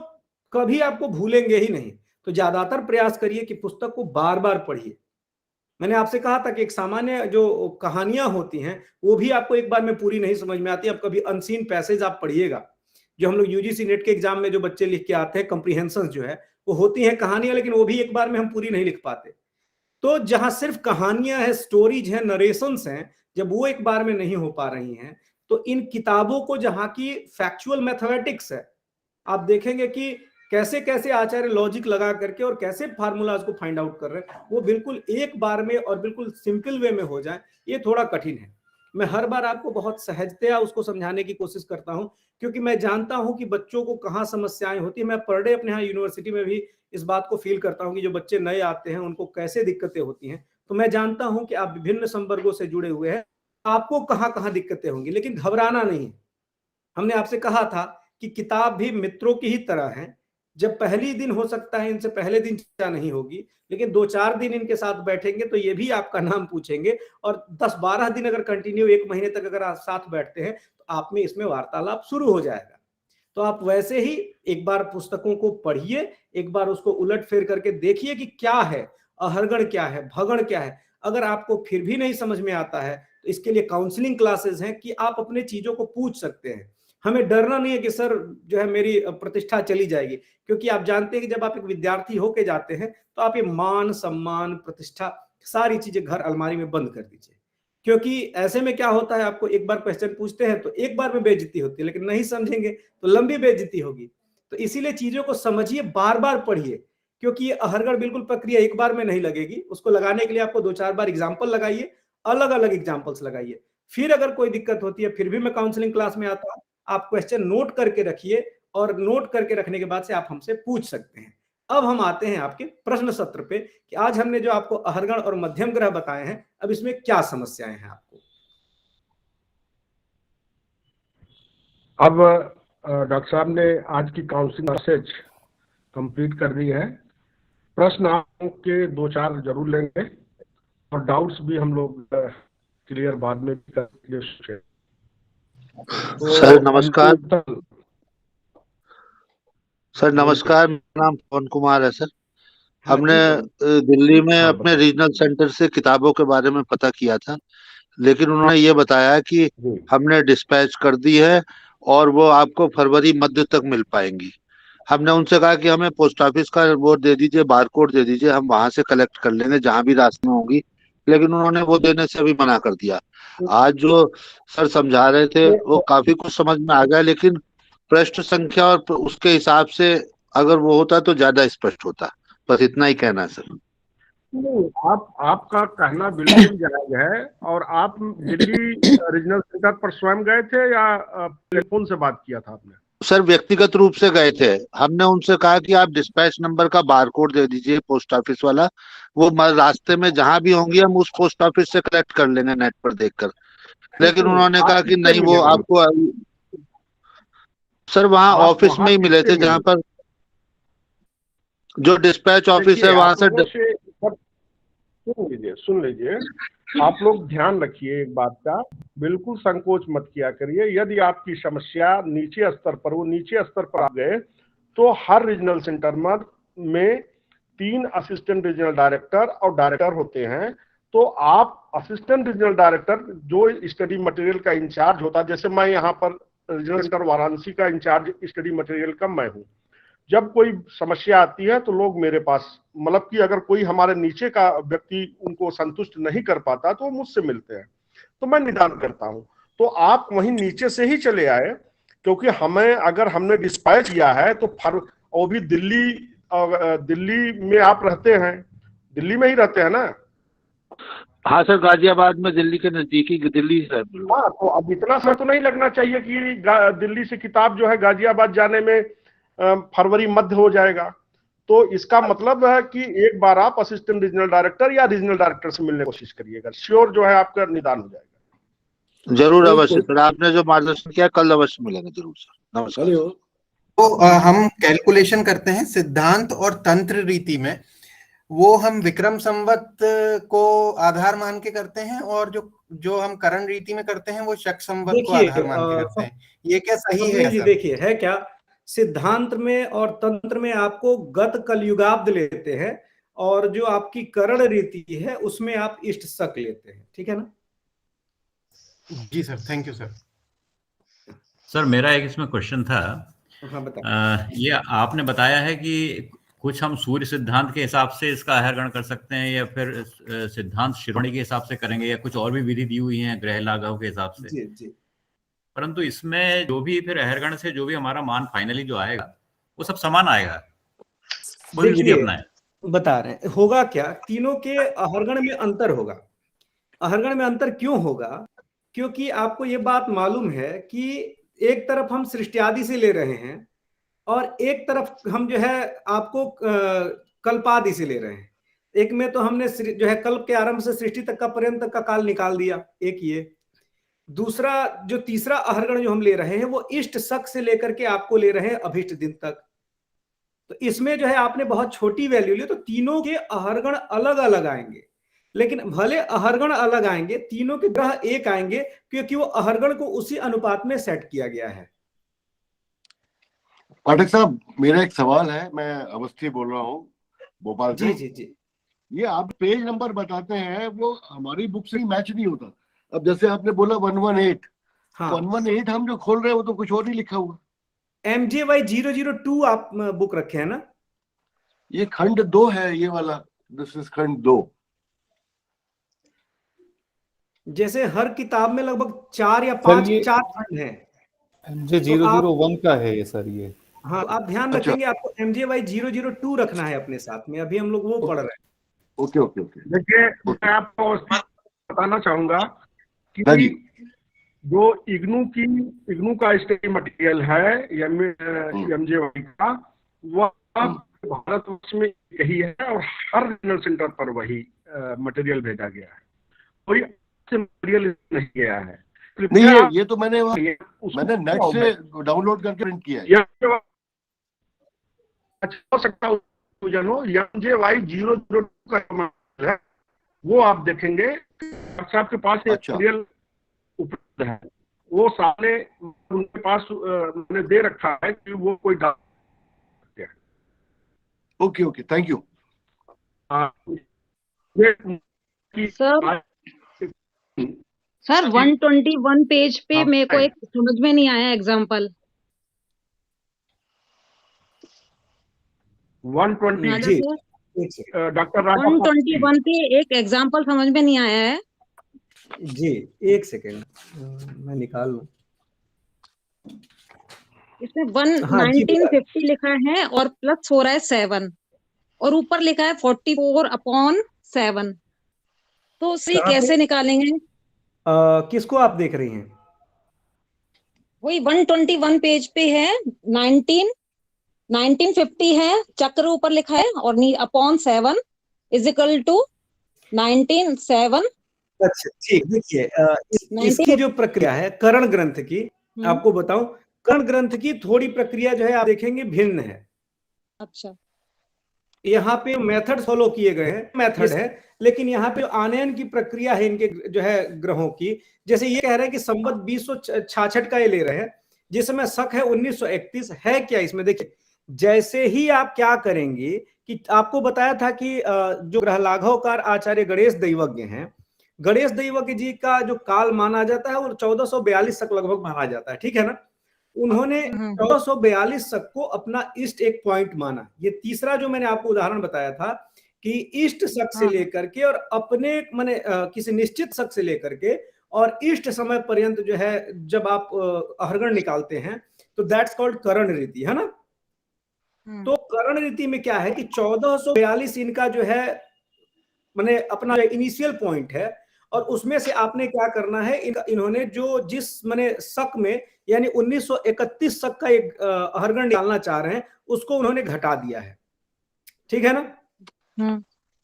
कभी आपको भूलेंगे ही नहीं। तो ज्यादातर प्रयास करिए कि पुस्तक को बार बार पढ़िए। मैंने आपसे कहा था कि एक सामान्य जो कहानियां होती हैं वो भी आपको एक बार में पूरी नहीं समझ में आती। आप कभी अनसीन पैसेज आप पढ़िएगा, जो हम लोग UGC नेट के एग्जाम में जो बच्चे लिख के आते हैं, कंप्रीहेंशन जो है वो होती हैं कहानियां, लेकिन वो भी एक बार में हम पूरी नहीं लिख पाते। तो जहां सिर्फ कहानियां हैं, स्टोरीज हैं, नरेशंस हैं, जब वो एक बार में नहीं हो पा रही हैं तो इन किताबों को जहां की फैक्चुअल मैथमेटिक्स है, आप देखेंगे कि कैसे कैसे आचार्य लॉजिक लगा करके और कैसे फार्मूलाज को फाइंड आउट कर रहे हैं, वो बिल्कुल एक बार में और बिल्कुल सिंपल वे में हो जाए, ये थोड़ा कठिन है। मैं हर बार आपको बहुत सहजतया उसको समझाने की कोशिश करता हूं, क्योंकि मैं जानता हूं कि बच्चों को कहाँ समस्याएं होती है। मैं पर डे अपने यहाँ यूनिवर्सिटी में भी इस बात को फील करता हूं कि जो बच्चे नए आते हैं उनको कैसे दिक्कतें होती हैं। तो मैं जानता हूं कि आप विभिन्न संवर्गों से जुड़े हुए हैं, आपको कहाँ कहाँ दिक्कतें होंगी, लेकिन घबराना नहीं। हमने आपसे कहा था कि किताब भी मित्रों की ही तरह है। जब पहली दिन हो सकता है इनसे पहले दिन चर्चा नहीं होगी, लेकिन 2-4 दिन इनके साथ बैठेंगे तो ये भी आपका नाम पूछेंगे, और 10-12 दिन अगर कंटिन्यू 1 महीने तक अगर आप साथ बैठते हैं तो आप में इसमें वार्तालाप शुरू हो जाएगा। तो आप वैसे ही एक बार पुस्तकों को पढ़िए, एक बार उसको उलट फेर करके देखिए कि क्या है, अहरगण क्या है, भगण क्या है। अगर आपको फिर भी नहीं समझ में आता है तो इसके लिए काउंसलिंग क्लासेस हैं कि आप अपने चीजों को पूछ सकते हैं। हमें डरना नहीं है कि सर जो है मेरी प्रतिष्ठा चली जाएगी, क्योंकि आप जानते हैं कि जब आप एक विद्यार्थी होके जाते हैं तो आप ये मान सम्मान प्रतिष्ठा सारी चीजें घर अलमारी में बंद कर दीजिए। क्योंकि ऐसे में क्या होता है, आपको एक बार क्वेश्चन पूछते हैं तो एक बार में बेइज्जती होती है, लेकिन नहीं समझेंगे तो लंबी बेइज्जती होगी। तो इसीलिए चीजों को समझिए, बार बार पढ़िए, क्योंकि ये अहरगढ़ बिल्कुल प्रक्रिया एक बार में नहीं लगेगी। उसको लगाने के लिए आपको 2-4 बार एग्जाम्पल लगाइए, अलग अलग एग्जाम्पल्स लगाइए। फिर अगर कोई दिक्कत होती है फिर भी मैं काउंसलिंग क्लास में आता हूँ, आप क्वेश्चन नोट करके रखिए और नोट करके रखने के बाद से आप हमसे पूछ सकते हैं। अब हम आते हैं आपके प्रश्न सत्र पे कि आज हमने जो आपको अहरगण और मध्यम ग्रह बताए हैं, अब इसमें क्या समस्याएं हैं आपको। अब डॉक्टर साहब ने आज की काउंसलिंग मैसेज कंप्लीट कर दी है। प्रश्न आपके 2-4 जरूर लेंगे और डाउट्स भी हम लोग क्लियर बाद में भी करेंगे। सर नमस्कार। सर नमस्कार, मेरा नाम पवन कुमार है सर। हमने दिल्ली में अपने रीजनल सेंटर से किताबों के बारे में पता किया था, लेकिन उन्होंने ये बताया कि हमने डिस्पैच कर दी है और वो आपको फरवरी मध्य तक मिल पाएंगी। हमने उनसे कहा कि हमें पोस्ट ऑफिस का वो दे दीजिए, बारकोड दे दीजिए, हम वहां से कलेक्ट कर लेंगे जहां भी रास्ते में होंगी, लेकिन उन्होंने वो देने से अभी मना कर दिया। आज जो सर समझा रहे थे वो काफी कुछ समझ में आ गया, लेकिन पृष्ठ संख्या और उसके हिसाब से अगर वो होता तो ज्यादा स्पष्ट होता। बस इतना ही कहना है सर। आपका कहना बिल्कुल जायज है। और आप दिल्ली रीजनल सेंटर पर स्वयं गए थे या टेलीफोन से बात किया था आपने? सर व्यक्तिगत रूप से गए थे। हमने उनसे कहा कि आप डिस्पैच नंबर का बारकोड दे दीजिए पोस्ट ऑफिस वाला, वो रास्ते में जहां भी होंगी हम उस पोस्ट ऑफिस से कलेक्ट कर लेंगे नेट पर देखकर, लेकिन उन्होंने कहा कि नहीं, वो आपको सर वहाँ आप ऑफिस वहाँ में ही मिले थे किससे जहाँ मिले? पर जो डिस्पैच ऑफिस देखिए, है वहां आप से लोगों से सुन लीजिए, आप लोग ध्यान रखिए एक बात का, बिल्कुल संकोच मत किया करिए। यदि आपकी समस्या नीचे स्तर पर, वो नीचे स्तर पर आ गए, तो हर रीजनल सेंटर में 3 असिस्टेंट रीजनल डायरेक्टर और डायरेक्टर होते हैं। तो आप असिस्टेंट रीजनल डायरेक्टर जो स्टडी मटेरियल का इंचार्ज होता है, जैसे मैं यहाँ पर रीजनल सेंटर वाराणसी का इंचार्ज स्टडी मटेरियल का मैं हूँ। जब कोई समस्या आती है तो लोग मेरे पास, मतलब कि अगर कोई हमारे नीचे का व्यक्ति उनको संतुष्ट नहीं कर पाता तो वो मुझसे मिलते हैं, तो मैं निदान करता हूं। तो आप वहीं नीचे से ही चले आए, क्योंकि हमें, अगर हमने डिस्पैच किया है तो वो भी दिल्ली में आप रहते हैं, दिल्ली में ही रहते हैं ना? हाँ सर, गाजियाबाद में, दिल्ली के नजदीकी दिल्ली है। हाँ, तो अब इतना समय तो नहीं लगना चाहिए कि दिल्ली से किताब जो है गाजियाबाद जाने में फरवरी मध्य हो जाएगा। तो इसका मतलब है कि एक बार आप असिस्टेंट रीजनल डायरेक्टर या रीजनल डायरेक्टर से मिलने की कोशिश करिएगा, श्योर जो है आपका निदान हो जाएगा। जरूर, अवश्य सर, आपने जो मार्गदर्शन किया कल अवश्य मिलेंगे जरूर सर। नमस्कार। तो हम कैलकुलेशन करते हैं सिद्धांत और तंत्र रीति में, वो हम विक्रम संवत को आधार मान के करते हैं, और जो हम करण रीति में करते हैं वो शक संवत को आधार मान के करते हैं। ये क्या सही है सर? देखिए, है क्या, सिद्धांत में और तंत्र में आपको गत कलयुगाब्द लेते हैं, और जो आपकी करण रीति है उसमें आप इष्ट शक लेते हैं, ठीक है ना? जी sir, thank you sir. Sir मेरा एक इसमें क्वेश्चन था। हाँ बताइए। ये आपने बताया है कि कुछ हम सूर्य सिद्धांत के हिसाब से इसका आहरण कर सकते हैं, या फिर सिद्धांत शिरोमणि के हिसाब से करेंगे, या कुछ और भी विधि दी हुई है ग्रह लाघव के हिसाब से। जी। परंतु इसमें जो भी फिर अहरगण से जो भी हमारा मान फाइनली जो आएगा वो सब समान आएगा, वही विधि अपनाएं। बता रहे हैं होगा क्या, तीनों के अहरगण में अंतर होगा। अहरगण में अंतर क्यों होगा? क्योंकि आपको ये बात मालूम है कि एक तरफ हम सृष्टि आदि से ले रहे हैं, और एक तरफ हम जो है आपको कल्पादि से ले रहे हैं। एक में तो हमने जो है कल्प के आरंभ से सृष्टि तक का पर्यंत का काल निकाल दिया, एक ये। दूसरा, जो तीसरा अहरगण जो हम ले रहे हैं वो इष्ट शक से लेकर के आपको ले रहे हैं अभिष्ट दिन तक। तो इसमें जो है आपने बहुत छोटी वैल्यू ली, तो तीनों के अहरगण अलग अलग आएंगे, लेकिन भले अहरगण अलग आएंगे, तीनों के ग्रह एक आएंगे, क्योंकि वो अहरगण को उसी अनुपात में सेट किया गया है। पाठक साहब, मेरा एक सवाल है, मैं अवस्थी बोल रहा हूँ भोपाल से। जी। ये आप पेज नंबर बताते हैं वो हमारी बुक से ही मैच नहीं होता। अब जैसे आपने बोला 118, हाँ। 118 हम जो खोल रहे हैं वो तो कुछ और ही लिखा हुआ। MJY 002 आप बुक रखे हैं ना? ये खंड 2 है, ये वाला, दिस इज खंड 2। जैसे हर किताब में लगभग 4 या 5 खंड हैं। MJ 001 का है ये सर, ये। हाँ, आप ध्यान रखेंगे, आपको MJY 002 रखना है अपने साथ में, अभी हम लोग वो पढ़ रहे हैं। ओके। देखिए, मैं आपको बताना चाहूंगा कि जो इग्नू का स्टडी मटेरियल है MJY का, वह भारतवर्ष में यही है, और हर रीजनल सेंटर पर वही मटेरियल भेजा गया है, कोई मटेरियल नहीं गया है। नहीं, ये तो मैंने नेट से डाउनलोड करके प्रिंट किया है। अच्छा हो सकता है MJY 002 का है, वो आप देखेंगे आपके पास मटेरियल उपलब्ध है, वो सारे उनके पास मैंने दे रखा है कि वो कोई okay, thank you. Sir 121 page पे मेरे को एक समझ में नहीं आया एग्जांपल। 120 डॉक्टर 121 पे एक एग्जांपल समझ में नहीं आया है जी। एक सेकेंड मैं निकाल लूं। इसमें 1950 लिखा है और प्लस हो रहा है 7, और ऊपर लिखा है 44/7। तो उसे कैसे निकालेंगे? किसको आप देख रही हैं? वही 121 पेज पे है, 1950 है, चक्र ऊपर लिखा है, और /7 = 19/7। अच्छा ठीक, देखिए इसकी जो प्रक्रिया है करण ग्रंथ की, आपको बताऊं, कर्ण ग्रंथ की थोड़ी प्रक्रिया जो है आप देखेंगे भिन्न है। अच्छा, यहाँ पे मेथड फॉलो किए गए हैं, मेथड है, लेकिन यहाँ पे आनयन की प्रक्रिया है इनके जो है ग्रहों की। जैसे ये कह रहे हैं कि संवत 2066 का ये ले रहे हैं, जिसमें शक है 1931 है। क्या इसमें देखिए, जैसे ही आप क्या करेंगे कि आपको बताया था कि जो ग्रह लाघवकार आचार्य गणेश दैवज्ञ हैं, गणेश दैवज्ञ जी का जो काल माना जाता है वो 1442 तक लगभग माना जाता है, ठीक है ना। उन्होंने 1442 तक को अपना ईस्ट एक पॉइंट माना। ये तीसरा जो मैंने आपको उदाहरण बताया था कि ईस्ट शक से लेकर के और अपने माने किसी निश्चित शक से लेकर के और ईस्ट समय पर्यंत जो है जब आप अहरगण निकालते हैं तो दैट्स कॉल्ड करण रीति, है ना। तो करण रीति में क्या है कि 1442 इनका जो है माने अपना इनिशियल पॉइंट है, और उसमें से आपने क्या करना है, इन्होंने जो जिस माने शक में यानी 1931 शक का एक अहरगण निकालना चाह रहे हैं उसको उन्होंने घटा दिया है, ठीक है ना।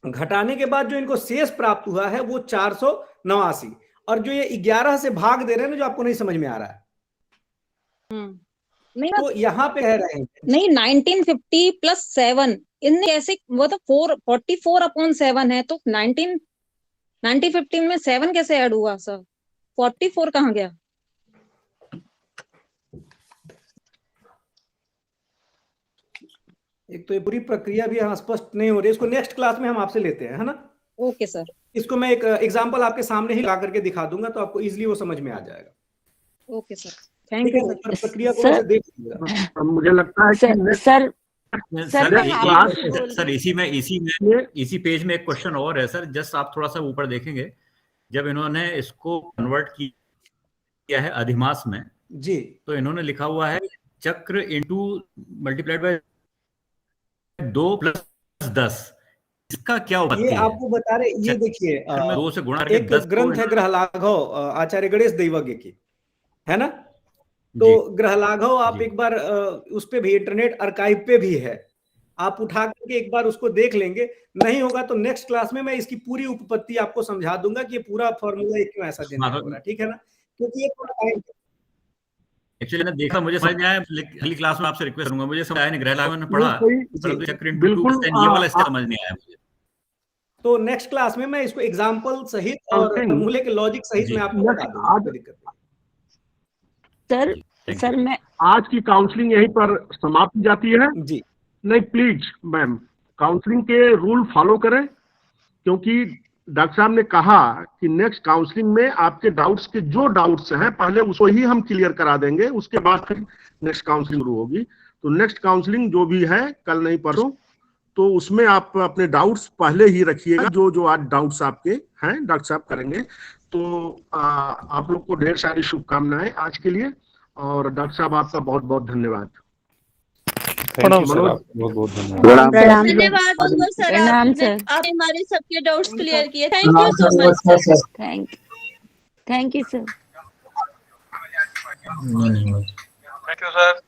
घटाने के बाद जो इनको शेष प्राप्त हुआ है वो 489, और जो ये 11 से भाग दे रहे हैं ना, जो आपको नहीं समझ में आ रहा है, नहीं तो यहाँ पे कह रहे हैं नहीं 1950 प्लस 7 इनने कैसे, वो तो 44/7 है, तो 1950 में 7 कैसे ऐड हुआ सर? 44 कहाँ गया? एक तो ये पूरी प्रक्रिया भी यहाँ स्पष्ट नहीं हो रही, इसको नेक्स्ट क्लास में हम आपसे लेते हैं, है ना। Okay sir. इसको मैं एक एग्जांपल आपके सामने ही ला करके दिखा दूंगा तो आपको इजीली वो समझ में आ जाएगा। Okay sir, thank you sir. प्रक्रिया को वैसे देख लीजिएगा। मुझे लगता है कि सर इसी पेज में एक क्वेश्चन और है सर, जस्ट आप थोड़ा सा ऊपर देखेंगे, जब इन्होंने इसको कन्वर्ट किया है अधिमास में जी, तो इन्होंने लिखा हुआ है चक्र इंटू मल्टीप्लाइड बाय 2+10। इसका क्या उत्पत्ति है? ये आपको बता रहे, ये देखिए 2 से गुणा करके एक 10 ग्रंथ है ग्रह लाघव आचार्य गणेश दैवज्ञ की, है ना। तो ग्रह लाघव आप एक बार उस पे भी इंटरनेट आर्काइव पे भी है, आप उठा करके एक बार उसको देख लेंगे। नहीं होगा तो नेक्स्ट क्लास में मैं इसकी पूरी उपपत्ति आपको समझा दूंगा कि ये पूरा फॉर्मूला क्यों ऐसा जनरेट हो रहा है, ठीक है ना, क्योंकि ये थोड़ा टाइम एक्चुअली मैंने देखा, मुझे समझ में आया, अगली क्लास में आपसे रिक्वेस्ट करूंगा, मुझे समझ आया नहीं, ग्रह लाघव ने पढ़ा परंतु चक्र इंटू 2% ये वाला इससे समझ नहीं आया मुझे। तो नेक्स्ट क्लास में मैं इसको एग्जांपल सहित और फॉर्मूले के लॉजिक सहित मैं आपको बता दूंगा, कोई दिक्कत नहीं। सर मैं आज की काउंसलिंग यहीं पर समाप्त हो जाती है जी। नहीं प्लीज मैम, काउंसलिंग के रूल फॉलो करें, क्योंकि डॉक्टर साहब ने कहा कि नेक्स्ट काउंसलिंग में आपके डाउट्स के जो डाउट्स हैं पहले उसको ही हम क्लियर करा देंगे, उसके बाद फिर नेक्स्ट काउंसलिंग शुरू होगी। तो नेक्स्ट काउंसलिंग जो भी है कल नहीं परसों, तो उसमें आप अपने डाउट्स पहले ही रखिएगा, जो आज डाउट्स आपके हैं डॉक्टर साहब करेंगे। तो आप लोग को ढेर सारी शुभकामनाएं आज के लिए, और डॉक्टर साहब आपका बहुत बहुत धन्यवाद। प्रणाम सर, बहुत बहुत धन्यवाद। धन्यवाद सर, आपने हमारे सबके डाउट्स क्लियर किए। Thank you so much sir. Thank you sir. Thank you sir.